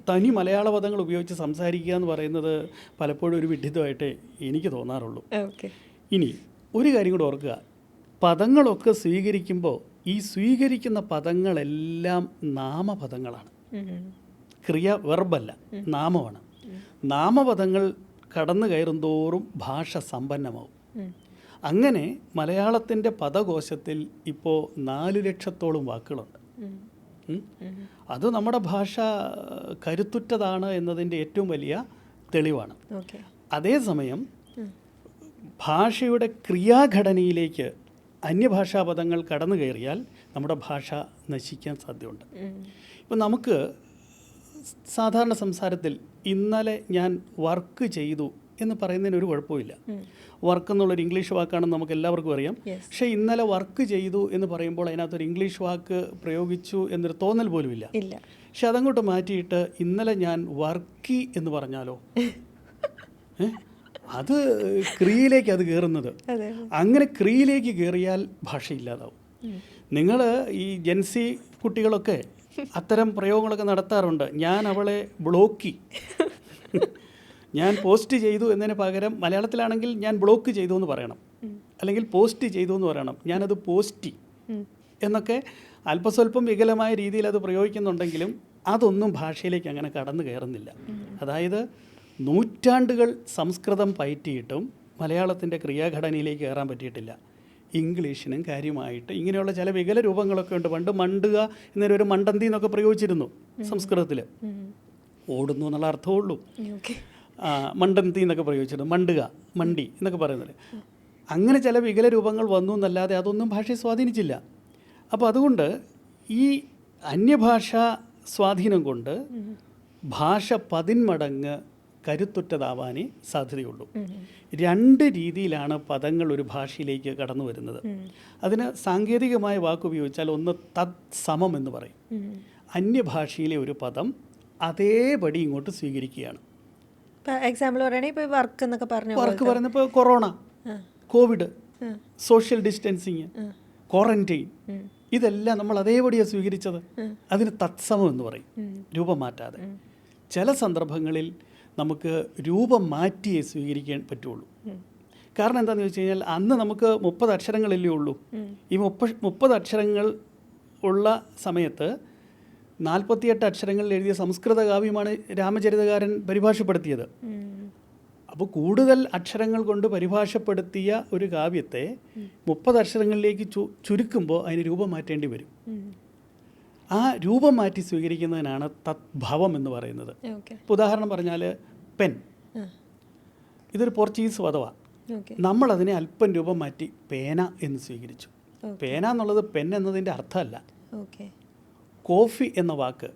തനി മലയാള പദങ്ങൾ ഉപയോഗിച്ച് സംസാരിക്കുക എന്ന് പറയുന്നത് പലപ്പോഴും ഒരു വിഡ്ഢിത്തമായിട്ടേ എനിക്ക് തോന്നാറുള്ളൂ. ഇനി ഒരു കാര്യം കൂടെ ഓർക്കുക, പദങ്ങളൊക്കെ സ്വീകരിക്കുമ്പോൾ ഈ സ്വീകരിക്കുന്ന പദങ്ങളെല്ലാം നാമപദങ്ങളാണ്. വെർബല്ല, നാമമാണ്. നാമപദങ്ങൾ കടന്നു കയറുന്തോറും ഭാഷ സമ്പന്നമാവും. അങ്ങനെ മലയാളത്തിൻ്റെ പദകോശത്തിൽ ഇപ്പോൾ 4 ലക്ഷത്തോളം വാക്കുകളുണ്ട്. അത് നമ്മുടെ ഭാഷ കരുത്തുറ്റതാണ് എന്നതിൻ്റെ ഏറ്റവും വലിയ തെളിവാണ്. അതേസമയം ഭാഷയുടെ ക്രിയാഘടനയിലേക്ക് അന്യഭാഷാ പദങ്ങൾ കടന്നു കയറിയാൽ നമ്മുടെ ഭാഷ നശിക്കാൻ സാധ്യതയുണ്ട്. ഇപ്പം നമുക്ക് സാധാരണ സംസാരത്തിൽ ഇന്നലെ ഞാൻ വർക്ക് ചെയ്തു എന്ന് പറയുന്നതിന് ഒരു കുഴപ്പമില്ല. വർക്ക് എന്നുള്ളൊരു ഇംഗ്ലീഷ് വാക്കാണെന്ന് നമുക്ക് എല്ലാവർക്കും അറിയാം. പക്ഷേ ഇന്നലെ വർക്ക് ചെയ്തു എന്ന് പറയുമ്പോൾ അതിനകത്തൊരു ഇംഗ്ലീഷ് വാക്ക് പ്രയോഗിച്ചു എന്നൊരു തോന്നൽ പോലും ഇല്ല. പക്ഷെ അതങ്ങോട്ട് മാറ്റിയിട്ട് ഇന്നലെ ഞാൻ വർക്കി എന്ന് പറഞ്ഞാലോ, അത് ക്രിയയിലേക്ക് അത് കയറുന്നത്. അങ്ങനെ ക്രിയയിലേക്ക് കയറിയാൽ ഭാഷയില്ലാതാവും. നിങ്ങൾ ഈ ജെൻസി കുട്ടികളൊക്കെ അത്തരം പ്രയോഗങ്ങളൊക്കെ നടത്താറുണ്ട്. ഞാൻ അവളെ ബ്ലോക്കി, ഞാൻ പോസ്റ്റ് ചെയ്തു എന്നതിന് പകരം മലയാളത്തിലാണെങ്കിൽ ഞാൻ ബ്ലോക്ക് ചെയ്തു എന്ന് പറയണം, അല്ലെങ്കിൽ പോസ്റ്റ് ചെയ്തു എന്ന് പറയണം. ഞാനത് പോസ്റ്റി എന്നൊക്കെ അല്പസ്വല്പം വികലമായ രീതിയിൽ അത് പ്രയോഗിക്കുന്നുണ്ടെങ്കിലും അതൊന്നും ഭാഷയിലേക്ക് അങ്ങനെ കടന്നു കയറുന്നില്ല. അതായത് നൂറ്റാണ്ടുകൾ സംസ്കൃതം പയറ്റിയിട്ടും മലയാളത്തിൻ്റെ ക്രിയാഘടനയിലേക്ക് കയറാൻ പറ്റിയിട്ടില്ല. ഇംഗ്ലീഷിനും കാര്യമായിട്ട് ഇങ്ങനെയുള്ള ചില വികല രൂപങ്ങളൊക്കെ ഉണ്ട്. പണ്ട് മണ്ടുക എന്നൊരു മണ്ടന്തി എന്നൊക്കെ പ്രയോഗിച്ചിരുന്നു സംസ്കൃതത്തിൽ. ഓടുന്നു എന്നുള്ള അർത്ഥമുള്ളൂ. മണ്ടന്തി എന്നൊക്കെ പ്രയോഗിച്ചിരുന്നു. മണ്ടുക, മണ്ടി എന്നൊക്കെ പറയുന്നത്. അങ്ങനെ ചില വികല രൂപങ്ങൾ വന്നു എന്നല്ലാതെ അതൊന്നും ഭാഷയെ സ്വാധീനിച്ചില്ല. അപ്പോൾ അതുകൊണ്ട് ഈ അന്യഭാഷാ സ്വാധീനം കൊണ്ട് ഭാഷ 10 മടങ്ങ് കരുത്തുറ്റതാവാനേ സാധ്യതയുള്ളൂ. 2 രീതിയിലാണ് പദങ്ങൾ ഒരു ഭാഷയിലേക്ക് കടന്നു വരുന്നത്. അതിന് സാങ്കേതികമായ വാക്കുപയോഗിച്ചാൽ ഒന്ന് തത്സമം എന്ന് പറയും. അന്യഭാഷയിലെ ഒരു പദം അതേപടി ഇങ്ങോട്ട് സ്വീകരിക്കുകയാണ്. എക്സാമ്പിൾ പറയുകയാണെങ്കിൽ ഇപ്പോൾ വർക്ക് എന്നൊക്കെ പറഞ്ഞു, വർക്ക് പറയുന്നപ്പോൾ corona, Covid, social distancing, quarantine, ഇതെല്ലാം നമ്മൾ അതേപടിയാണ് സ്വീകരിച്ചത്. അതിന് തത്സമം എന്ന് പറയും, രൂപം മാറ്റാതെ. ചില സന്ദർഭങ്ങളിൽ നമുക്ക് രൂപം മാറ്റിയേ സ്വീകരിക്കാൻ പറ്റുള്ളൂ. കാരണം എന്താണെന്ന് ചോദിച്ചു കഴിഞ്ഞാൽ അന്ന് നമുക്ക് 30 അക്ഷരങ്ങളല്ലേ ഉള്ളൂ. ഈ 30 അക്ഷരങ്ങൾ ഉള്ള സമയത്ത് 48 അക്ഷരങ്ങളിൽ എഴുതിയ സംസ്കൃത കാവ്യമാണ് രാമചരിതകാരൻ പരിഭാഷപ്പെടുത്തിയത്. അപ്പോൾ കൂടുതൽ അക്ഷരങ്ങൾ കൊണ്ട് പരിഭാഷപ്പെടുത്തിയ ഒരു കാവ്യത്തെ 30 അക്ഷരങ്ങളിലേക്ക് ചുരുക്കുമ്പോൾ അതിന് രൂപം മാറ്റേണ്ടി വരും. ആ രൂപം മാറ്റി സ്വീകരിക്കുന്നതിനാണ് തദ്ഭവം എന്ന് പറയുന്നത്. ഇപ്പോൾ ഉദാഹരണം പറഞ്ഞാൽ പെൻ, ഇതൊരു പോർച്ചുഗീസ് പദമാണ്. നമ്മളതിനെ അല്പം രൂപം മാറ്റി പേന എന്ന് സ്വീകരിച്ചു. പേന എന്നുള്ളത് പെൻ എന്നതിൻ്റെ അർത്ഥമല്ല. കോഫി എന്ന വാക്ക്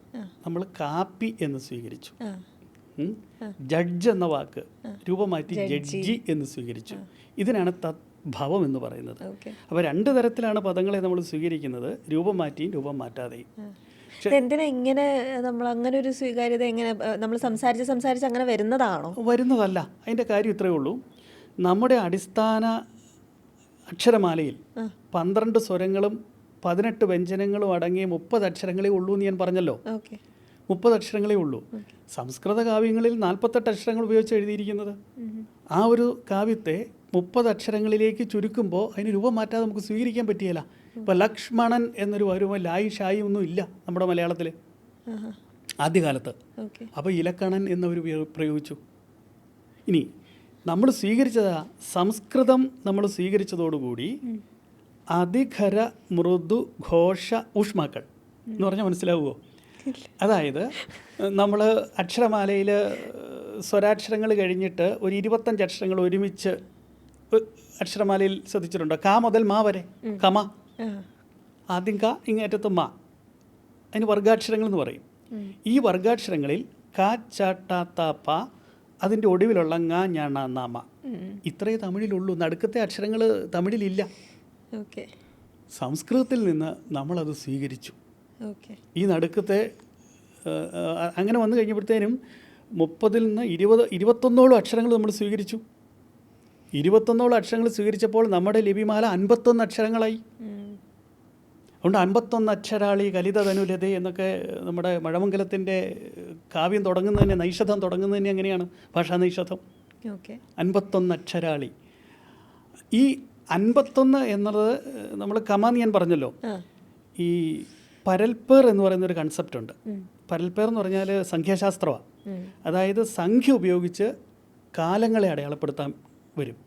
നമ്മൾ കാപ്പി എന്ന് സ്വീകരിച്ചു. ജഡ്ജ് എന്ന വാക്ക് രൂപം മാറ്റി ജഡ്ജി എന്ന് സ്വീകരിച്ചു. ഇതിനാണ് തദ്ഭവം എന്ന് പറയുന്നത്. അപ്പോൾ 2 തരത്തിലാണ് പദങ്ങളെ നമ്മൾ സ്വീകരിക്കുന്നത്, രൂപം മാറ്റിയും രൂപം മാറ്റാതെയും. എന്തിനാ ഇങ്ങനെ നമ്മൾ അങ്ങനെ ഒരു സ്വീകാര്യത എങ്ങനെ നമ്മൾ സംസാരിച്ച് അങ്ങനെ വരുന്നതാണോ? വരുന്നതല്ല. അതിൻ്റെ കാര്യം ഇത്രയേ ഉള്ളൂ. നമ്മുടെ അടിസ്ഥാന അക്ഷരമാലയിൽ 12 സ്വരങ്ങളും 18 വ്യഞ്ജനങ്ങളും അടങ്ങിയ 30 അക്ഷരങ്ങളേ ഉള്ളൂ എന്ന് ഞാൻ പറഞ്ഞല്ലോ. 30 അക്ഷരങ്ങളേ ഉള്ളൂ. സംസ്കൃത കാവ്യങ്ങളിൽ 48 അക്ഷരങ്ങൾ ഉപയോഗിച്ച് എഴുതിയിരിക്കുന്നത്. ആ ഒരു കാവ്യത്തെ 30 അക്ഷരങ്ങളിലേക്ക് ചുരുക്കുമ്പോൾ അതിന് രൂപം മാറ്റാതെ നമുക്ക് സ്വീകരിക്കാൻ പറ്റിയല്ല. ഇപ്പോൾ ലക്ഷ്മണൻ എന്നൊരു വരുമ്പോൾ ലായി ഷായി ഒന്നും ഇല്ല നമ്മുടെ മലയാളത്തിൽ ആദ്യകാലത്ത്. അപ്പോൾ ഇലക്കണൻ എന്നവർ പ്രയോഗിച്ചു. ഇനി നമ്മൾ സ്വീകരിച്ചതാ സംസ്കൃതം. നമ്മൾ സ്വീകരിച്ചതോടുകൂടി അധികര മൃദു ഘോഷ ഊഷ്മാക്കൾ എന്ന് പറഞ്ഞാൽ മനസ്സിലാവുമോ? അതായത് നമ്മൾ അക്ഷരമാലയിൽ സ്വരാക്ഷരങ്ങൾ കഴിഞ്ഞിട്ട് ഒരു 25 അക്ഷരങ്ങൾ ഒരുമിച്ച് അക്ഷരമാലയിൽ ശ്രദ്ധിച്ചിട്ടുണ്ടോ? ക മുതൽ മാ വരെ കമ. ആദ്യം ക, ഇങ്ങേറ്റത്ത് മാ. അതിന് വർഗാക്ഷരങ്ങൾ എന്ന് പറയും. ഈ വർഗാക്ഷരങ്ങളിൽ ക, ച, ട, ത, പ, അതിൻ്റെ ഒടുവിലുള്ള ങ, ഞ, ണ, ന, മ. ഇത്രയേ തമിഴിലുള്ളൂ. നടുക്കത്തെ അക്ഷരങ്ങൾ തമിഴിലില്ല. സംസ്കൃതത്തിൽ നിന്ന് നമ്മളത് സ്വീകരിച്ചു. ഈ നടുക്കത്തെ അങ്ങനെ വന്നു കഴിഞ്ഞപ്പോഴത്തേനും 30-ൽ നിന്ന് 21 അക്ഷരങ്ങൾ നമ്മൾ സ്വീകരിച്ചു. 21 അക്ഷരങ്ങൾ സ്വീകരിച്ചപ്പോൾ നമ്മുടെ ലിപിമാല 51 അക്ഷരങ്ങളായി. അതുകൊണ്ട് 51 അക്ഷരാളി കലിത തനുലതേ എന്നൊക്കെ നമ്മുടെ മഴമംഗലത്തിൻ്റെ കാവ്യം തുടങ്ങുന്നതിന്, നൈഷധം തുടങ്ങുന്നതിന് എങ്ങനെയാണ്? ഭാഷാ നൈഷധം. 51 അക്ഷരാളി. ഈ 51 എന്നത് നമ്മൾ കമാന്ന് ഞാൻ പറഞ്ഞല്ലോ. ഈ പരൽപ്പേർ എന്ന് പറയുന്നൊരു കൺസെപ്റ്റ് ഉണ്ട്. പരൽപ്പേർ എന്ന് പറഞ്ഞാൽ സംഖ്യാശാസ്ത്രമാണ്. അതായത് സംഖ്യ ഉപയോഗിച്ച് കാലങ്ങളെ അടയാളപ്പെടുത്താൻ വരും.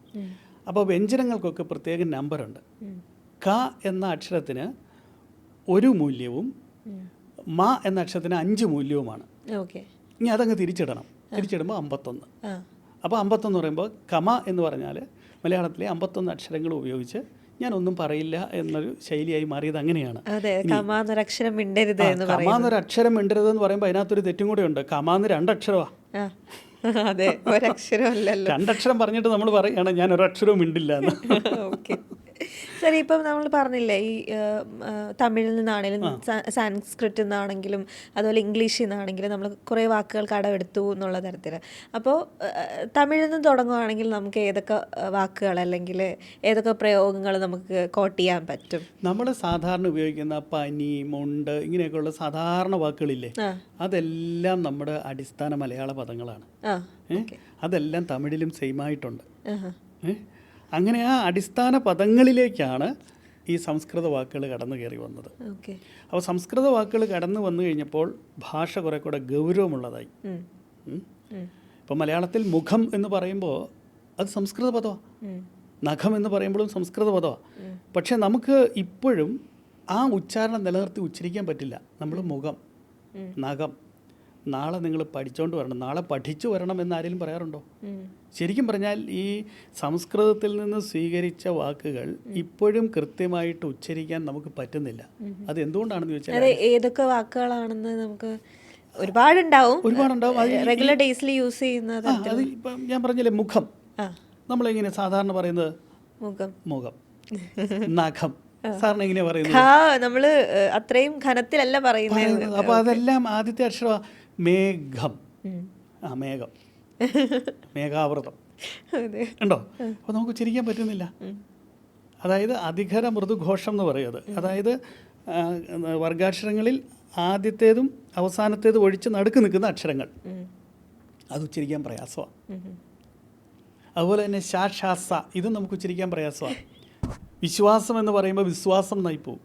അപ്പോൾ വ്യഞ്ജനങ്ങൾക്കൊക്കെ പ്രത്യേക നമ്പറുണ്ട്. ക എന്ന അക്ഷരത്തിന് 1 മൂല്യവും മ എന്ന അക്ഷരത്തിന് 5 മൂല്യവുമാണ്. ഇനി അതങ്ങ് തിരിച്ചിടണം. തിരിച്ചിടുമ്പോൾ 51. അപ്പോൾ 51 എന്ന് പറയുമ്പോൾ കമ എന്ന് പറഞ്ഞാൽ മലയാളത്തിലെ 51 അക്ഷരങ്ങൾ ഉപയോഗിച്ച് ഞാനൊന്നും പറയില്ല എന്നൊരു ശൈലിയായി മാറിയത് അങ്ങനെയാണ്. കമാന്നൊരക്ഷരം മിണ്ടരുത് എന്ന് പറയുമ്പോൾ അതിനകത്തൊരു തെറ്റും കൂടെ ഉണ്ട്. കമാന്ന് 2 അക്ഷരമാണ്. അതെ, ഒരക്ഷരമല്ലല്ലോ. 2 അക്ഷരം പറഞ്ഞിട്ട് നമ്മൾ പറയുകയാണ് ഞാൻ ഒരക്ഷരവും മിണ്ടില്ല എന്ന്. ഓക്കെ ശരി. ഇപ്പം നമ്മൾ പറഞ്ഞില്ലേ ഈ തമിഴിൽ നിന്നാണെങ്കിലും സാൻസ്ക്രിറ്റിൽ നിന്നാണെങ്കിലും അതുപോലെ ഇംഗ്ലീഷിൽ നിന്നാണെങ്കിലും നമ്മൾ കുറേ വാക്കുകൾ കടമെടുത്തു എന്നുള്ള തരത്തിൽ. അപ്പോൾ തമിഴിൽ നിന്ന് തുടങ്ങുകയാണെങ്കിൽ നമുക്ക് ഏതൊക്കെ വാക്കുകൾ അല്ലെങ്കിൽ ഏതൊക്കെ പ്രയോഗങ്ങൾ നമുക്ക് കോട്ട് ചെയ്യാൻ പറ്റും? നമ്മൾ സാധാരണ ഉപയോഗിക്കുന്ന പനി, മുണ്ട്, ഇങ്ങനെയൊക്കെയുള്ള സാധാരണ വാക്കുകളില്ലേ, അതെല്ലാം നമ്മുടെ അടിസ്ഥാന മലയാള പദങ്ങളാണ്. അതെല്ലാം തമിഴിലും സെയിമായിട്ടുണ്ട്. അങ്ങനെ ആ അടിസ്ഥാന പദങ്ങളിലേക്കാണ് ഈ സംസ്കൃത വാക്കുകൾ കടന്നു കയറി വന്നത്. അപ്പോൾ സംസ്കൃത വാക്കുകൾ കടന്നു വന്നു കഴിഞ്ഞപ്പോൾ ഭാഷ കുറെ കൂടെ ഗൗരവമുള്ളതായി. ഇപ്പം മലയാളത്തിൽ മുഖം എന്ന് പറയുമ്പോൾ അത് സംസ്കൃത പദമാണ്. നഖം എന്ന് പറയുമ്പോഴും സംസ്കൃത പദമാണ്. പക്ഷെ നമുക്ക് ഇപ്പോഴും ആ ഉച്ചാരണം നിലനിർത്തി ഉച്ചരിക്കാൻ പറ്റില്ല. നമ്മൾ മുഖം, നഖം, നാളെ നിങ്ങൾ പഠിച്ചുകൊണ്ട് വരണം, നാളെ പഠിച്ചു വരണം എന്നാരെങ്കിലും പറയാറുണ്ടോ? ശരിക്കും പറഞ്ഞാൽ ഈ സംസ്കൃതത്തിൽ നിന്ന് സ്വീകരിച്ച വാക്കുകൾ ഇപ്പോഴും കൃത്യമായിട്ട് ഉച്ചരിക്കാൻ നമുക്ക് പറ്റുന്നില്ല. അത് എന്തുകൊണ്ടാണെന്ന് ചോദിച്ചാൽ ഏതൊക്കെ വാക്കുകളാണെന്ന് നമുക്ക് ഒരുപാടുണ്ടാവും. റെഗുലർ ഡേയ്സിൽ യൂസ് ചെയ്യുന്നത്. അത് ഇപ്പം ഞാൻ പറഞ്ഞില്ലേ, മുഖം നമ്മളെങ്ങനെ സാധാരണ പറയുന്നത്? മുഖം. നഖം സാറിന് എങ്ങനെയാ പറയുന്നത്? നമ്മള് അത്രയും ഘനത്തിലല്ല പറയുന്നത്. അപ്പോൾ അതെല്ലാം ആദ്യത്തെ അക്ഷരം മേഘം. മേഘം, മേഘാവൃതം ഉണ്ടോ? അപ്പോൾ നമുക്ക് ഉച്ചരിക്കാൻ പറ്റുന്നില്ല. അതായത് അധികര മൃദുഘോഷം എന്ന് പറയുന്നത്. അതായത് വർഗാക്ഷരങ്ങളിൽ ആദ്യത്തേതും അവസാനത്തേതും ഒഴിച്ച് നടുക്ക് നിൽക്കുന്ന അക്ഷരങ്ങൾ, അത് ഉച്ചരിക്കാൻ പ്രയാസമാണ്. അതുപോലെ തന്നെ ശാശാസ, ഇതും നമുക്ക് ഉച്ചരിക്കാൻ പ്രയാസമാണ്. വിശ്വാസം എന്ന് പറയുമ്പോൾ വിശ്വാസം എന്നായി പോവും.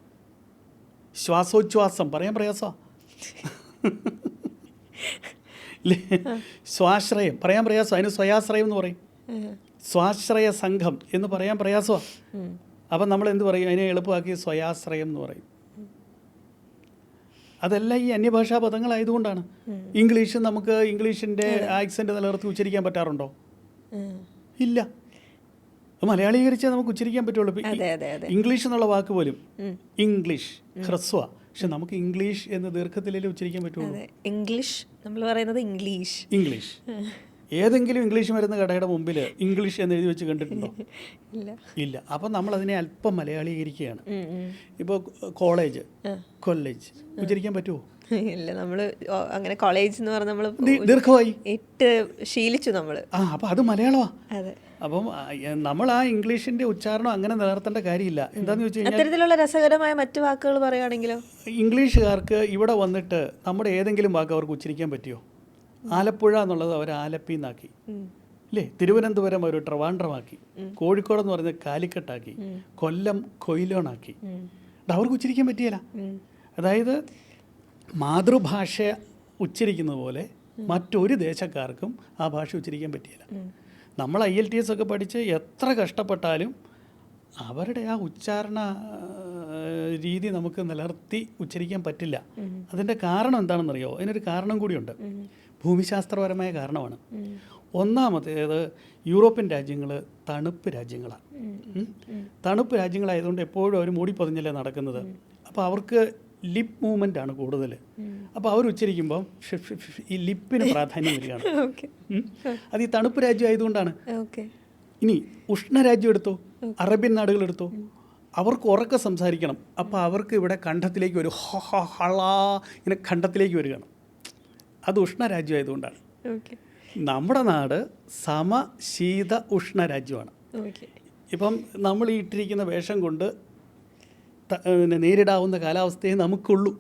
ശ്വാസോച്ഛ്വാസം പറയാൻ പ്രയാസമാണ്. ഇല്ലേ? സ്വാശ്രയം പറയാൻ പ്രയാസം, അതിന് സ്വയാശ്രയം എന്ന് പറയും. സ്വാശ്രയ സംഘം എന്ന് പറയാൻ പ്രയാസമാണ്. അപ്പം നമ്മൾ എന്ത് പറയും? അതിനെ എളുപ്പമാക്കി സ്വയാശ്രയം എന്ന് പറയും. അതെല്ലാം ഈ അന്യഭാഷാ പദങ്ങളായതുകൊണ്ടാണ്. ഇംഗ്ലീഷ് നമുക്ക് ഇംഗ്ലീഷിൻ്റെ ആക്സെൻ്റ് നിലനിർത്തി ഉച്ചരിക്കാൻ പറ്റാറുണ്ടോ? ഇല്ല. മലയാളീകരിച്ചാൽ നമുക്ക് ഉച്ചരിക്കാൻ പറ്റുള്ളൂ. ഇംഗ്ലീഷ് എന്നുള്ള വാക്ക് പോലും ഇംഗ്ലീഷ് ഹ്രസ്വ, പക്ഷെ നമുക്ക് ഇംഗ്ലീഷ് എന്ന് ദീർഘത്തിലേ ഉച്ചരിക്കാൻ പറ്റുള്ളൂ. ഇംഗ്ലീഷ് നമ്മൾ പറയുന്നത് ഇംഗ്ലീഷ്. ഇംഗ്ലീഷ് ഏതെങ്കിലും ഇംഗ്ലീഷ് മരുന്ന് കടയുടെ മുമ്പിൽ ഇംഗ്ലീഷ് എന്ന് എഴുതി വെച്ച് കണ്ടിട്ടുണ്ടോ? ഇല്ല. അപ്പം നമ്മൾ അതിനെ അല്പം മലയാളീകരിക്കുകയാണ്. ഇപ്പോൾ കോളേജ്, കൊല്ലേജ് ഉച്ചരിക്കാൻ പറ്റുമോ? ഇല്ല. നമ്മൾ അങ്ങനെ കോളേജ് എന്ന് പറഞ്ഞാൽ നമ്മൾ ദീർഘമായി ഇട്ട് ശീലിച്ചു നമ്മൾ. അപ്പം അത് മലയാളമാണ്. അതെ. അപ്പം നമ്മൾ ആ ഇംഗ്ലീഷിന്റെ ഉച്ചാരണം അങ്ങനെ നിലനിർത്തേണ്ട കാര്യമില്ല. എന്താന്ന് വെച്ച് കഴിഞ്ഞാൽ അത്തരത്തിലുള്ള രസകരമായ മറ്റു വാക്കുകൾ പറയുകയാണെങ്കിലോ, ഇംഗ്ലീഷുകാർക്ക് ഇവിടെ വന്നിട്ട് നമ്മുടെ ഏതെങ്കിലും വാക്ക് അവർക്ക് ഉച്ചരിക്കാൻ പറ്റിയോ? ആലപ്പുഴ എന്നുള്ളത് അവർ ആലപ്പി എന്നാക്കി, അല്ലേ? തിരുവനന്തപുരം അവർ ട്രിവാൻഡ്രമാക്കി, കോഴിക്കോട് എന്ന് പറയുന്നത് കാലിക്കട്ടാക്കി, കൊല്ലം കൊയിലോണാക്കി. അവർക്ക് ഉച്ചരിക്കാൻ പറ്റിയല്ല. അതായത് മാതൃഭാഷ ഉച്ചരിക്കുന്നത് പോലെ മറ്റൊരു ദേശക്കാർക്കും ആ ഭാഷ ഉച്ചരിക്കാൻ പറ്റിയില്ല. നമ്മൾ IELTS ഒക്കെ പഠിച്ച് എത്ര കഷ്ടപ്പെട്ടാലും അവരുടെ ആ ഉച്ചാരണ രീതി നമുക്ക് നിലനിർത്തി ഉച്ചരിക്കാൻ പറ്റില്ല. അതിൻ്റെ കാരണം എന്താണെന്നറിയോ? അതിനൊരു കാരണം കൂടിയുണ്ട്. ഭൂമിശാസ്ത്രപരമായ കാരണമാണ്. ഒന്നാമത്തേത് യൂറോപ്യൻ രാജ്യങ്ങൾ തണുപ്പ് രാജ്യങ്ങളാണ്. തണുപ്പ് രാജ്യങ്ങളായതുകൊണ്ട് എപ്പോഴും അവർ മൂടിപ്പൊതിഞ്ഞല്ലേ നടക്കുന്നത്. അപ്പോൾ അവർക്ക് ലിപ്പ് മൂവ്മെൻ്റ് ആണ് കൂടുതൽ. അപ്പോൾ അവർ ഉച്ചരിക്കുമ്പം ഈ ലിപ്പിന് പ്രാധാന്യം വരികയാണ്. അത് ഈ തണുപ്പ് രാജ്യം ആയതുകൊണ്ടാണ്. ഇനി ഉഷ്ണരാജ്യം എടുത്തോ, അറേബ്യൻ നാടുകൾ എടുത്തോ, അവർക്ക് ഉറക്കെ സംസാരിക്കണം. അപ്പോൾ അവർക്ക് ഇവിടെ കണ്ഠത്തിലേക്ക് വരും, ഹളാ ഇങ്ങനെ കണ്ഠത്തിലേക്ക് വരികയാണ്. അത് ഉഷ്ണരാജ്യം ആയതുകൊണ്ടാണ്. നമ്മുടെ നാട് സമശീത ഉഷ്ണരാജ്യമാണ്. ഇപ്പം നമ്മൾ ഈ ഇട്ടിരിക്കുന്ന വേഷം കൊണ്ട് നേരിടാവുന്ന കാലാവസ്ഥയെ നമുക്കുള്ളൂ.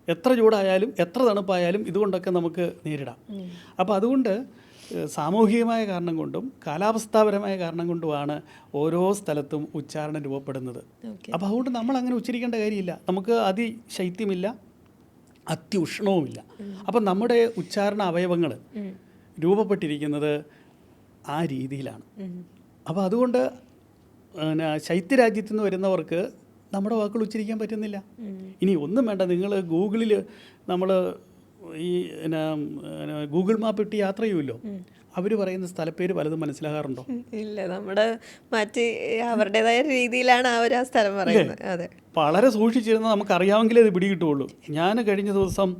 എത്ര ചൂടായാലും എത്ര തണുപ്പായാലും ഇതുകൊണ്ടൊക്കെ നമുക്ക് നേരിടാം. അപ്പോൾ അതുകൊണ്ട് സാമൂഹികമായ കാരണം കൊണ്ടും കാലാവസ്ഥാപരമായ കാരണം കൊണ്ടുമാണ് ഓരോ സ്ഥലത്തും ഉച്ചാരണം രൂപപ്പെടുന്നത്. അപ്പോൾ അതുകൊണ്ട് നമ്മൾ അങ്ങനെ ഉച്ചരിക്കേണ്ട കാര്യമില്ല. നമുക്ക് അതിശൈത്യമില്ല, അത്യുഷ്ണവുമില്ല. അപ്പം നമ്മുടെ ഉച്ചാരണ അവയവങ്ങൾ രൂപപ്പെട്ടിരിക്കുന്നത് ആ രീതിയിലാണ്. അപ്പോൾ അതുകൊണ്ട് ശൈത്യരാജ്യത്തു നിന്ന് വരുന്നവർക്ക് നമ്മുടെ വാക്കുകൾ ഉച്ചരിക്കാൻ പറ്റുന്നില്ല. ഇനി ഒന്നും വേണ്ട, നിങ്ങൾ ഗൂഗിളിൽ നമ്മൾ ഈ ഗൂഗിൾ മാപ്പ് ഇട്ട് യാത്ര ചെയ്യുമല്ലോ, അവർ പറയുന്ന സ്ഥലപ്പേര് പലതും മനസ്സിലാകാറുണ്ടോ? ഇല്ല. നമ്മുടെ മറ്റ് അവരുടേതായ രീതിയിലാണ് അവർ ആ സ്ഥലം പറയുന്നത്. അതെ, വളരെ സൂക്ഷിച്ചിരുന്നാൽ നമുക്കറിയാമെങ്കിലേ അത് പിടികിട്ടുള്ളൂ. ഞാൻ കഴിഞ്ഞ ദിവസം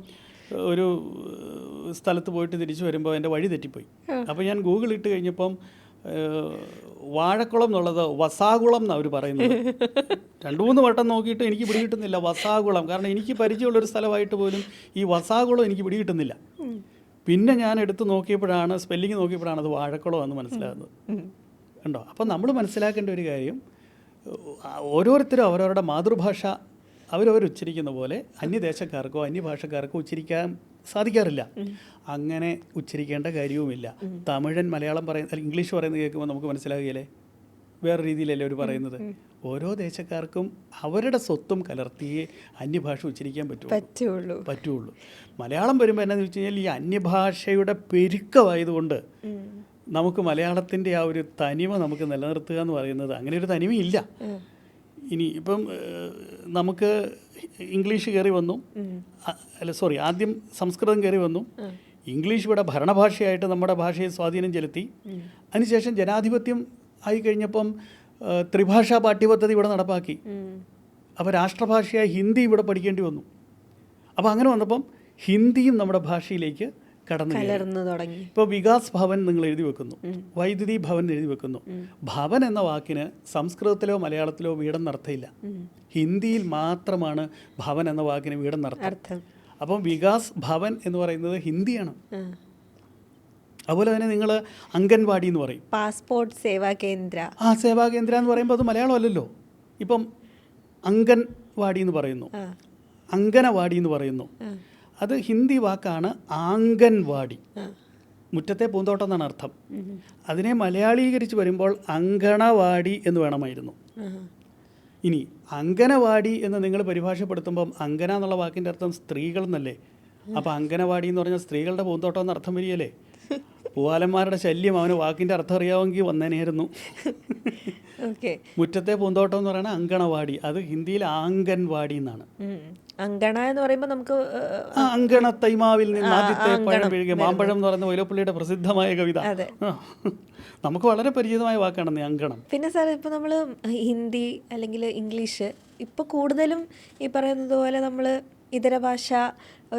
ഒരു സ്ഥലത്ത് പോയിട്ട് തിരിച്ചു വരുമ്പോൾ എൻ്റെ വഴി തെറ്റിപ്പോയി. അപ്പോൾ ഞാൻ ഗൂഗിൾ ഇട്ട് കഴിഞ്ഞപ്പം വാഴക്കുളം എന്നുള്ളത് വസാകുളം എന്നാണ് അവർ പറയുന്നത്. 2-3 വട്ടം നോക്കിയിട്ട് എനിക്ക് പിടികിട്ടുന്നില്ല വസാകുളം. കാരണം എനിക്ക് പരിചയമുള്ളൊരു സ്ഥലമായിട്ട് പോലും ഈ വസാകുളം എനിക്ക് പിടികിട്ടുന്നില്ല. പിന്നെ ഞാൻ എടുത്ത് നോക്കിയപ്പോഴാണ്, സ്പെല്ലിങ് നോക്കിയപ്പോഴാണ് അത് വാഴക്കുളമാണെന്ന് മനസ്സിലാകുന്നത്. കണ്ടോ? അപ്പം നമ്മൾ മനസ്സിലാക്കേണ്ട ഒരു കാര്യം, ഓരോരുത്തരും അവരവരുടെ മാതൃഭാഷ അവരവരുച്ചരിക്കുന്ന പോലെ അന്യദേശക്കാർക്കോ അന്യഭാഷക്കാർക്കോ ഉച്ചരിക്കാൻ സാധിക്കാറില്ല. അങ്ങനെ ഉച്ചരിക്കേണ്ട കാര്യവുമില്ല. തമിഴൻ മലയാളം പറയുന്ന ഇംഗ്ലീഷ് പറയുന്നത് കേൾക്കുമ്പോൾ നമുക്ക് മനസ്സിലാകുകയില്ലേ? വേറെ രീതിയിലല്ലേ അവർ പറയുന്നത്. ഓരോ ദേശക്കാർക്കും അവരുടെ സ്വത്തും കലർത്തിയേ അന്യഭാഷ ഉച്ചരിക്കാൻ പറ്റുള്ളൂ. മലയാളം വരുമ്പോൾ എന്നാന്ന് വെച്ച് കഴിഞ്ഞാൽ ഈ അന്യഭാഷയുടെ പെരുക്കമായതുകൊണ്ട് നമുക്ക് മലയാളത്തിൻ്റെ ആ ഒരു തനിമ നമുക്ക് നിലനിർത്തുക എന്ന് പറയുന്നത്, അങ്ങനെ ഒരു തനിമയില്ല. ഇനി ഇപ്പം നമുക്ക് ഇംഗ്ലീഷ് കയറി വന്നു, ആദ്യം സംസ്കൃതം കയറി വന്നു. ഇംഗ്ലീഷ് ഇവിടെ ഭരണഭാഷയായിട്ട് നമ്മുടെ ഭാഷയെ സ്വാധീനം ചെലുത്തി. അതിനുശേഷം ജനാധിപത്യം ആയി കഴിഞ്ഞപ്പം ത്രിഭാഷാ പാഠ്യപദ്ധതി ഇവിടെ നടപ്പാക്കി. അപ്പോൾ രാഷ്ട്രഭാഷയായ ഹിന്ദി ഇവിടെ പഠിക്കേണ്ടി വന്നു. അപ്പോൾ അങ്ങനെ വന്നപ്പം ഹിന്ദിയും നമ്മുടെ ഭാഷയിലേക്ക് കടന്നു തുടങ്ങി. ഇപ്പോൾ വികാസ് ഭവൻ നിങ്ങൾ എഴുതി വെക്കുന്നു, വൈദ്യുതി ഭവൻ എഴുതി വെക്കുന്നു. ഭവൻ എന്ന വാക്കിന് സംസ്കൃതത്തിലോ മലയാളത്തിലോ വീടെന്നർത്ഥമില്ല. ഹിന്ദിയിൽ മാത്രമാണ് ഭവൻ എന്ന വാക്കിന് വീടെന്നർത്ഥം. അപ്പം വികാസ് ഭവൻ എന്ന് പറയുന്നത് ഹിന്ദിയാണ്. അതുപോലെ തന്നെ നിങ്ങൾ അംഗൻവാടി എന്ന് പറയും, പാസ്പോർട്ട് സേവാ കേന്ദ്ര. സേവാ കേന്ദ്ര എന്ന് പറയുമ്പോൾ അത് മലയാളം അല്ലല്ലോ. ഇപ്പം അംഗൻവാടി എന്ന് പറയുന്നു, അങ്കനവാടി എന്ന് പറയുന്നു. അത് ഹിന്ദി വാക്കാണ് ആംഗൻവാടി, മുറ്റത്തെ പൂന്തോട്ടം എന്നാണ് അർത്ഥം. അതിനെ മലയാളീകരിച്ച് വരുമ്പോൾ അങ്കണവാടി എന്ന് വേണമായിരുന്നു. ഇനി അങ്കനവാടി എന്ന് നിങ്ങൾ പരിഭാഷപ്പെടുത്തുമ്പം അങ്കന എന്നുള്ള വാക്കിൻ്റെ അർത്ഥം സ്ത്രീകൾ എന്നല്ലേ? അപ്പോൾ അങ്കനവാടി എന്ന് പറഞ്ഞാൽ സ്ത്രീകളുടെ പൂന്തോട്ടം എന്ന് അർത്ഥം വരികയല്ലേ? പൂവാലന്മാരുടെ ശല്യം അവന് വാക്കിൻ്റെ അർത്ഥം അറിയാമെങ്കിൽ വന്നേനായിരുന്നു. മുറ്റത്തെ പൂന്തോട്ടം എന്ന് പറയുന്നത് അങ്കണവാടി, അത് ഹിന്ദിയിൽ ആംഗൻവാടി എന്നാണ്. അങ്കണ എന്ന് പറയുമ്പോൾ നമുക്ക് അങ്കണ തൈമാവിൽ നിന്ന് ആദ്യത്തെ പഴം വീഴുക, മാമ്പഴം എന്ന് പറയുന്ന വൈലോപ്പിള്ളിയുടെ പ്രസിദ്ധമായ കവിത. നമുക്ക് വളരെ പരിചിതമായ വാക്കാണ് അങ്കണം. പിന്നെ സാർ, ഇപ്പോൾ നമ്മൾ ഹിന്ദി അല്ലെങ്കിൽ ഇംഗ്ലീഷ് ഇപ്പോൾ കൂടുതലും ഈ പറയുന്നത് പോലെ നമ്മൾ ഇതര ഭാഷ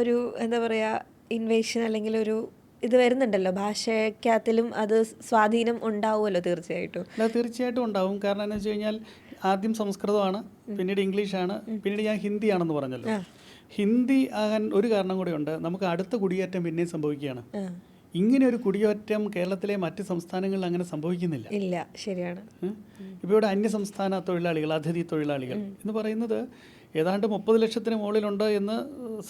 ഒരു എന്താ പറയുക ഇൻവേഷൻ അല്ലെങ്കിൽ ഒരു ഇത് വരുന്നുണ്ടല്ലോ, ഭാഷയ്ക്കകത്തിലും അത് സ്വാധീനം ഉണ്ടാവുമല്ലോ? തീർച്ചയായിട്ടും ഉണ്ടാവും. കാരണം എന്താ വെച്ച് കഴിഞ്ഞാൽ ആദ്യം സംസ്കൃതമാണ്, പിന്നീട് ഇംഗ്ലീഷാണ്, പിന്നീട് ഞാൻ ഹിന്ദിയാണെന്ന് പറഞ്ഞല്ലോ. ഹിന്ദി ആകാൻ ഒരു കാരണം കൂടെ ഉണ്ട്, നമുക്ക് അടുത്ത കുടിയേറ്റം പിന്നെയും സംഭവിക്കുകയാണ്. ഇങ്ങനെ ഒരു കുടിയേറ്റം കേരളത്തിലെ മറ്റ് സംസ്ഥാനങ്ങളിൽ അങ്ങനെ സംഭവിക്കുന്നില്ല. ഇല്ല, ശരിയാണ്. ഇപ്പോൾ ഇവിടെ അന്യസംസ്ഥാന തൊഴിലാളികൾ, അതിഥി തൊഴിലാളികൾ എന്ന് പറയുന്നത് ഏതാണ്ട് 30 ലക്ഷത്തിന് മുകളിലുണ്ട് എന്ന്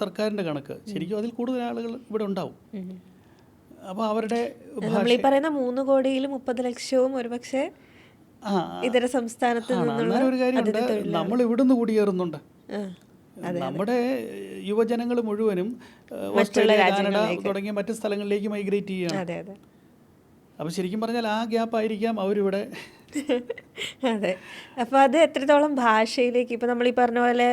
സർക്കാരിൻ്റെ കണക്ക്. ശരിക്കും അതിൽ കൂടുതൽ ആളുകൾ ഇവിടെ ഉണ്ടാവും. അപ്പോൾ അവരുടെ നമ്മളീ പറയുന്ന 3 കോടിയിൽ 30 ലക്ഷവും ഒരുപക്ഷെ ഇതര സംസ്ഥാനത്ത് ഒരു കാര്യമുണ്ട്, നമ്മൾ ഇവിടുന്ന് കുടിയേറുന്നുണ്ട്. നമ്മുടെ യുവജനങ്ങൾ മുഴുവനും ഓസ്ട്രേലിയ, കാനഡ തുടങ്ങിയ മറ്റ് സ്ഥലങ്ങളിലേക്ക് മൈഗ്രേറ്റ് ചെയ്യുകയാണ്. അപ്പോൾ ശരിക്കും പറഞ്ഞാൽ ആ ഗ്യാപ്പായിരിക്കാം അവരിവിടെ. അതെ. അപ്പോൾ അത് എത്രത്തോളം ഭാഷയിലേക്ക്, ഇപ്പോൾ നമ്മൾ ഈ പറഞ്ഞ പോലെ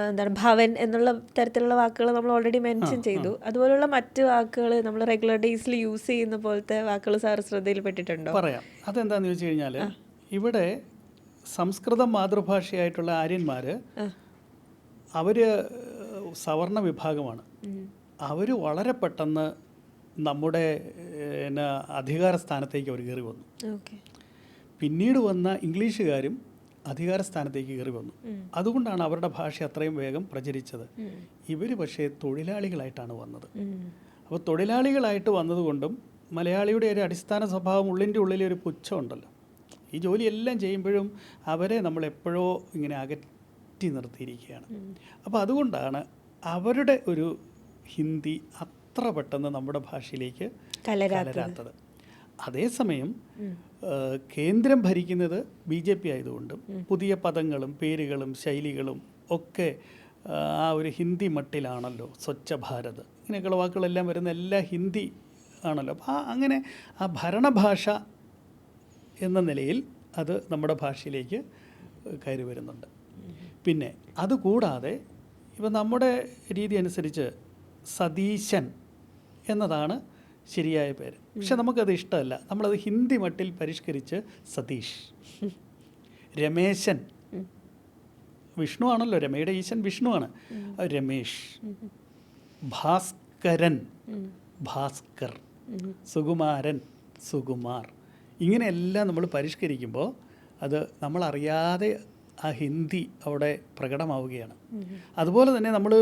എന്താണ് ഭവൻ എന്നുള്ള തരത്തിലുള്ള വാക്കുകൾ നമ്മൾ ഓൾറെഡി മെൻഷൻ ചെയ്തു, അതുപോലുള്ള മറ്റ് വാക്കുകൾ നമ്മൾ റെഗുലർ ഡേയ്സിൽ യൂസ് ചെയ്യുന്ന പോലത്തെ വാക്കുകൾ സാർ ശ്രദ്ധയിൽപ്പെട്ടിട്ടുണ്ടോ? പറയാം. അതെന്താണെന്ന് വെച്ച് കഴിഞ്ഞാൽ ഇവിടെ സംസ്കൃതം മാതൃഭാഷയായിട്ടുള്ള ആര്യന്മാർ അവർ സവർണ വിഭാഗമാണ്. അവർ വളരെ പെട്ടെന്ന് നമ്മുടെ അധികാര സ്ഥാനത്തേക്ക് അവർ കയറി വന്നു. പിന്നീട് വന്ന ഇംഗ്ലീഷുകാരും അധികാര സ്ഥാനത്തേക്ക് കയറി വന്നു. അതുകൊണ്ടാണ് അവരുടെ ഭാഷ അത്രയും വേഗം പ്രചരിച്ചത്. ഇവർ പക്ഷേ തൊഴിലാളികളായിട്ടാണ് വന്നത്. അപ്പോൾ തൊഴിലാളികളായിട്ട് വന്നതുകൊണ്ടും മലയാളിയുടെ ഒരു അടിസ്ഥാന സ്വഭാവം ഉള്ളിൻ്റെ ഉള്ളിലെ ഒരു പുച്ഛമുണ്ടല്ലോ. ഈ ജോലിയെല്ലാം ചെയ്യുമ്പോഴും അവരെ നമ്മളെപ്പോഴോ ഇങ്ങനെ അകറ്റി നിർത്തിയിരിക്കുകയാണ്. അപ്പോൾ അതുകൊണ്ടാണ് അവരുടെ ഒരു ഹിന്ദി അത്ര പെട്ടെന്ന് നമ്മുടെ ഭാഷയിലേക്ക് കലരാത്തത്. അതേസമയം കേന്ദ്രം ഭരിക്കുന്നത് BJP ആയതുകൊണ്ടും പുതിയ പദങ്ങളും പേരുകളും ശൈലികളും ഒക്കെ ആ ഒരു ഹിന്ദി മട്ടിലാണല്ലോ. സ്വച്ഛ ഭാരത് ഇങ്ങനെയൊക്കെയുള്ള വാക്കുകളെല്ലാം വരുന്ന എല്ലാം ഹിന്ദി ആണല്ലോ. അപ്പോൾ അങ്ങനെ ആ ഭരണഭാഷ എന്ന നിലയിൽ അത് നമ്മുടെ ഭാഷയിലേക്ക് കയറി വരുന്നുണ്ട്. പിന്നെ അതുകൂടാതെ ഇപ്പം നമ്മുടെ രീതി അനുസരിച്ച് സതീശൻ എന്നതാണ് ശരിയായ പേര്. പക്ഷെ നമുക്കത് ഇഷ്ടമല്ല. നമ്മളത് ഹിന്ദി മട്ടിൽ പരിഷ്കരിച്ച് സതീഷ്, രമേശൻ, വിഷ്ണു ആണല്ലോ, രമയുടെ ഈശൻ വിഷ്ണുവാണ്, രമേഷ്, ഭാസ്കരൻ, ഭാസ്കർ, സുകുമാരൻ, സുകുമാർ, ഇങ്ങനെയെല്ലാം നമ്മൾ പരിഷ്കരിക്കുമ്പോൾ അത് നമ്മളറിയാതെ ആ ഹിന്ദി അവിടെ പ്രകടമാവുകയാണ്. അതുപോലെ തന്നെ നമ്മൾ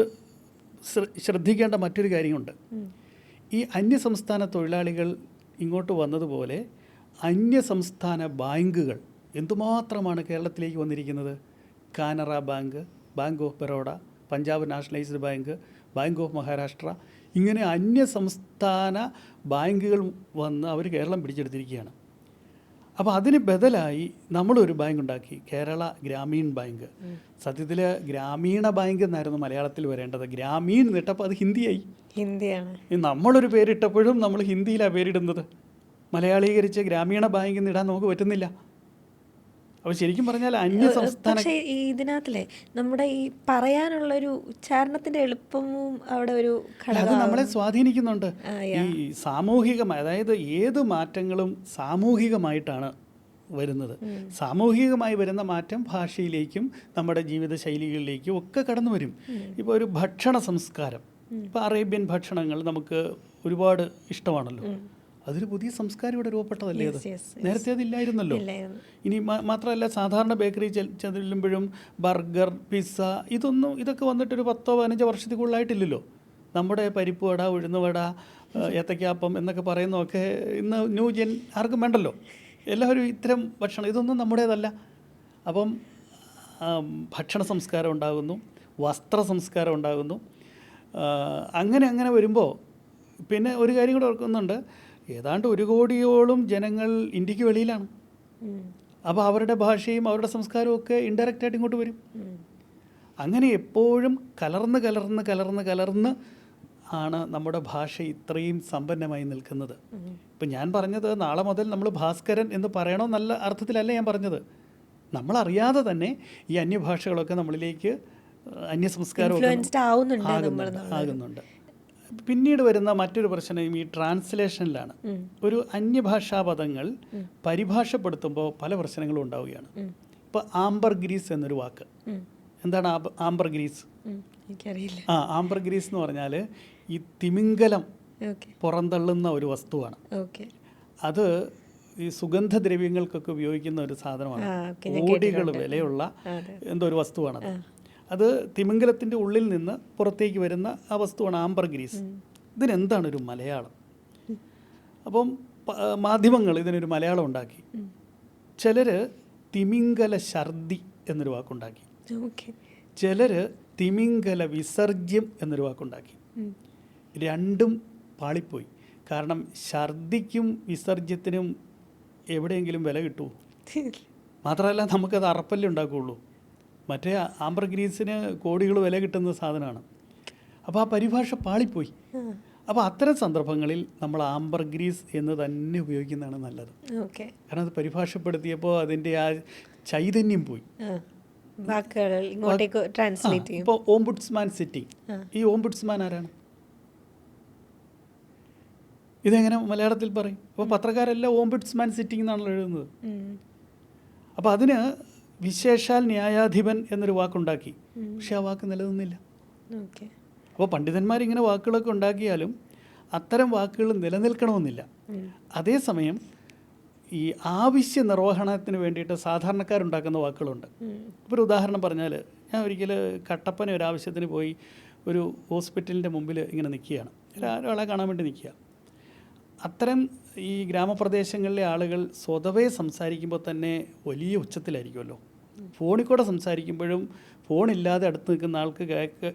ശ്രദ്ധിക്കേണ്ട മറ്റൊരു കാര്യമുണ്ട്. ഈ അന്യസംസ്ഥാന തൊഴിലാളികൾ ഇങ്ങോട്ട് വന്നതുപോലെ അന്യസംസ്ഥാന ബാങ്കുകൾ എന്തുമാത്രമാണ് കേരളത്തിലേക്ക് വന്നിരിക്കുന്നത്. Canara bank, bank of Baroda, Punjab nationalised bank, bank of Maharashtra, ഇങ്ങനെ അന്യസംസ്ഥാന ബാങ്കുകൾ വന്ന് അവർ കേരളം പിടിച്ചെടുത്തിരിക്കുകയാണ്. അപ്പോൾ അതിന് ബദലായി നമ്മളൊരു ബാങ്ക് ഉണ്ടാക്കി, കേരള ഗ്രാമീൺ ബാങ്ക്. സത്യത്തിൽ ഗ്രാമീണ ബാങ്ക് എന്നായിരുന്നു മലയാളത്തിൽ വരേണ്ടത്. ഗ്രാമീൺ എന്നിട്ടപ്പോൾ അത് ഹിന്ദിയായി. ഹിന്ദിയാണ്. നമ്മളൊരു പേരിട്ടപ്പോഴും നമ്മൾ ഹിന്ദിയിലാണ് പേരിടുന്നത്. മലയാളീകരിച്ച് ഗ്രാമീണ ബാങ്ക് ഇടാൻ നമുക്ക് പറ്റുന്നില്ല. അപ്പോൾ ശരിക്കും പറഞ്ഞാൽ അന്യസംസ്ഥാന, പക്ഷേ ഇതിനകത്തിലെ നമ്മുടെ ഈ പറയാനുള്ളൊരു ഉച്ചാരണത്തിൻ്റെ എളുപ്പവും അവിടെ ഒരു അത് നമ്മളെ സ്വാധീനിക്കുന്നുണ്ട്. ഈ സാമൂഹികമായി, അതായത് ഏത് മാറ്റങ്ങളും സാമൂഹികമായിട്ടാണ് വരുന്നത്. സാമൂഹികമായി വരുന്ന മാറ്റം ഭാഷയിലേക്കും നമ്മുടെ ജീവിത ശൈലികളിലേക്കും ഒക്കെ കടന്നു വരും. ഇപ്പോൾ ഒരു ഭക്ഷണ സംസ്കാരം, ഇപ്പോൾ അറേബ്യൻ ഭക്ഷണങ്ങൾ നമുക്ക് ഒരുപാട് ഇഷ്ടമാണല്ലോ. അതൊരു പുതിയ സംസ്കാരം ഇവിടെ രൂപപ്പെട്ടതല്ലേ അത്? നേരത്തെ അതില്ലായിരുന്നല്ലോ. ഇനി മാത്രമല്ല, സാധാരണ ബേക്കറി ചെല്ലുമ്പോഴും ബർഗർ, പിസ്സ, ഇതൊക്കെ വന്നിട്ടൊരു 10-15 വർഷത്തിൽ കൂടുതലായിട്ടില്ലല്ലോ. നമ്മുടെ പരിപ്പ് വട, ഉഴുന്നുവട, ഏത്തയ്ക്കാപ്പം എന്നൊക്കെ പറയുന്നതൊക്കെ ഇന്ന് ന്യൂ ജെൻ ആർക്കും വേണ്ടല്ലോ. എല്ലാവരും ഇത്തരം ഭക്ഷണം, ഇതൊന്നും നമ്മുടേതല്ല. അപ്പം ഭക്ഷണ സംസ്കാരം ഉണ്ടാകുന്നു, വസ്ത്ര സംസ്കാരം ഉണ്ടാകുന്നു. അങ്ങനെ വരുമ്പോൾ പിന്നെ ഒരു കാര്യം കൂടെ ഓർക്കുന്നുണ്ട്. ഏതാണ്ട് 1 കോടിയോളം ജനങ്ങൾ ഇന്ത്യക്ക് വെളിയിലാണ്. അപ്പോൾ അവരുടെ ഭാഷയും അവരുടെ സംസ്കാരവും ഒക്കെ ഇൻഡയറക്റ്റായിട്ട് ഇങ്ങോട്ട് വരും. അങ്ങനെ എപ്പോഴും കലർന്ന് ആണ് നമ്മുടെ ഭാഷ ഇത്രയും സമ്പന്നമായി നിൽക്കുന്നത്. ഇപ്പം ഞാൻ പറഞ്ഞത് നാളെ മുതൽ നമ്മൾ ഭാസ്കരൻ എന്ന് പറയണോ നല്ല അർത്ഥത്തിലല്ല ഞാൻ പറഞ്ഞത്. നമ്മളറിയാതെ തന്നെ ഈ അന്യഭാഷകളൊക്കെ നമ്മളിലേക്ക് അന്യസംസ്കാരമൊക്കെ ആകുന്നുണ്ട്. പിന്നീട് വരുന്ന മറ്റൊരു പ്രശ്നം ഈ ട്രാൻസ്ലേഷനിലാണ്. ഒരു അന്യഭാഷാ പദങ്ങൾ പരിഭാഷപ്പെടുത്തുമ്പോൾ പല പ്രശ്നങ്ങളും ഉണ്ടാവുകയാണ്. ഇപ്പോൾ ആംബർഗ്രീസ് എന്നൊരു വാക്ക്, എന്താണ് ആംബർഗ്രീസ്? എനിക്കറിയില്ല. ആംബർഗ്രീസ് എന്ന് പറഞ്ഞാൽ ഈ തിമിംഗലം പുറന്തള്ളുന്ന ഒരു വസ്തുവാണ്. അത് ഈ സുഗന്ധദ്രവ്യങ്ങൾക്കൊക്കെ ഉപയോഗിക്കുന്ന ഒരു സാധനമാണ്. കോടികൾ വിലയുള്ള എന്തോ ഒരു വസ്തുവാണത്. അത് തിമിംഗലത്തിൻ്റെ ഉള്ളിൽ നിന്ന് പുറത്തേക്ക് വരുന്ന ആ വസ്തുവാണ് ആംബർഗ്രീസ്. ഇതിനെന്താണ് ഒരു മലയാളം? അപ്പം മാധ്യമങ്ങൾ ഇതിനൊരു മലയാളം ഉണ്ടാക്കി. ചിലർ തിമിംഗല ഛർദി എന്നൊരു വാക്കുണ്ടാക്കി, ചിലർ തിമിംഗല വിസർജ്യം എന്നൊരു വാക്കുണ്ടാക്കി. രണ്ടും പാളിപ്പോയി. കാരണം ഛർദിക്കും വിസർജ്യത്തിനും എവിടെയെങ്കിലും വില കിട്ടുമോ? മാത്രമല്ല നമുക്കത് അറപ്പല്ലേ ഉണ്ടാക്കുകയുള്ളൂ. മറ്റേ ആംബർഗ്രീസിന് കോടികൾ വില കിട്ടുന്ന സാധനമാണ്. അപ്പോൾ ആ പരിഭാഷ പാളിപ്പോയി. അപ്പോൾ അത്തരം സന്ദർഭങ്ങളിൽ നമ്മൾ ആംബർഗ്രീസ് എന്ന് തന്നെ ഉപയോഗിക്കുന്നതാണ് നല്ലത്. കാരണം അത് പരിഭാഷപ്പെടുത്തിയപ്പോൾ അതിൻ്റെ ആ ചൈതന്യം പോയി. ഇപ്പോൾ ഓംബുഡ്സ്മാൻ സിറ്റിംഗ്, ഈ ഓംബുഡ്സ്മാൻ ആരാണ്? ഇതെങ്ങനെ മലയാളത്തിൽ പറയും? അപ്പോൾ പത്രക്കാരെല്ലാം ഓംബുഡ്സ്മാൻ സിറ്റിംഗ് എന്നാണല്ലോ എഴുതുന്നത്. അപ്പോൾ അതിന് വിശേഷാൽ ന്യായാധിപൻ എന്നൊരു വാക്കുണ്ടാക്കി. പക്ഷെ ആ വാക്ക് നിലനിന്നില്ല. അപ്പോൾ പണ്ഡിതന്മാരിങ്ങനെ വാക്കുകളൊക്കെ ഉണ്ടാക്കിയാലും അത്തരം വാക്കുകൾ നിലനിൽക്കണമെന്നില്ല. അതേസമയം ഈ ആവശ്യ നിർവഹണത്തിന് വേണ്ടിയിട്ട് സാധാരണക്കാരുണ്ടാക്കുന്ന വാക്കുകളുണ്ട്. ഇപ്പോൾ ഒരു ഉദാഹരണം പറഞ്ഞാൽ, ഞാൻ ഒരിക്കൽ കട്ടപ്പന ഒരാവശ്യത്തിന് പോയി ഒരു ഹോസ്പിറ്റലിൻ്റെ മുമ്പിൽ ഇങ്ങനെ നിൽക്കുകയാണ്, ഒരാളെ കാണാൻ വേണ്ടി നിൽക്കുക. അത്തരം ഈ ഗ്രാമപ്രദേശങ്ങളിലെ ആളുകൾ സ്വതവേ സംസാരിക്കുമ്പോൾ തന്നെ വലിയ ഉച്ചത്തിലായിരിക്കുമല്ലോ. ഫോണിൽ കൂടെ സംസാരിക്കുമ്പോഴും ഫോണില്ലാതെ അടുത്ത് നിൽക്കുന്ന ആൾക്ക്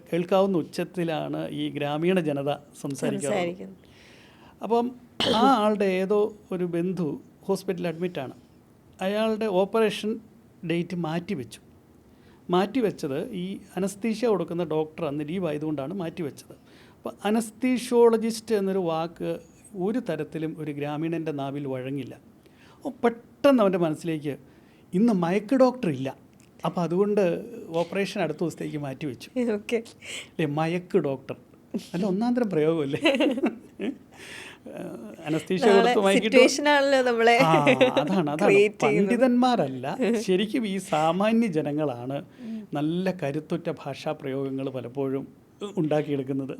കേൾക്കാവുന്ന ഉച്ചത്തിലാണ് ഈ ഗ്രാമീണ ജനത സംസാരിക്കുന്നത്. അപ്പം ആ ആളുടെ ഏതോ ഒരു ബന്ധു ഹോസ്പിറ്റലിൽ അഡ്മിറ്റാണ്. അയാളുടെ ഓപ്പറേഷൻ ഡേറ്റ് മാറ്റിവെച്ചത് ഈ അനസ്തീഷ്യ കൊടുക്കുന്ന ഡോക്ടർ അന്ന് ലീവ് ആയതുകൊണ്ടാണ് മാറ്റിവെച്ചത്. അപ്പോൾ അനസ്തീഷ്യോളജിസ്റ്റ് എന്നൊരു വാക്ക് ഒരു തരത്തിലും ഒരു ഗ്രാമീണൻ്റെ നാവിൽ വഴങ്ങില്ല. പെട്ടെന്ന് അവൻ്റെ മനസ്സിലേക്ക് ഇന്ന് മയക്ക് ഡോക്ടർ ഇല്ല, അപ്പോൾ അതുകൊണ്ട് ഓപ്പറേഷൻ അടുത്ത ദിവസത്തേക്ക് മാറ്റിവെച്ചു. അല്ലേ, മയക്ക് ഡോക്ടർ അല്ല, ഒന്നാന്തരം പ്രയോഗമല്ലേ? അനസ്തീഷ്യ കൊടുത്ത് അതാണ് പണ്ഡിതന്മാരല്ല, ശരിക്കും ഈ സാമാന്യ ജനങ്ങളാണ് നല്ല കരുത്തുറ്റ ഭാഷാ പ്രയോഗങ്ങൾ പലപ്പോഴും ഉണ്ടാക്കിയെടുക്കുന്നത്.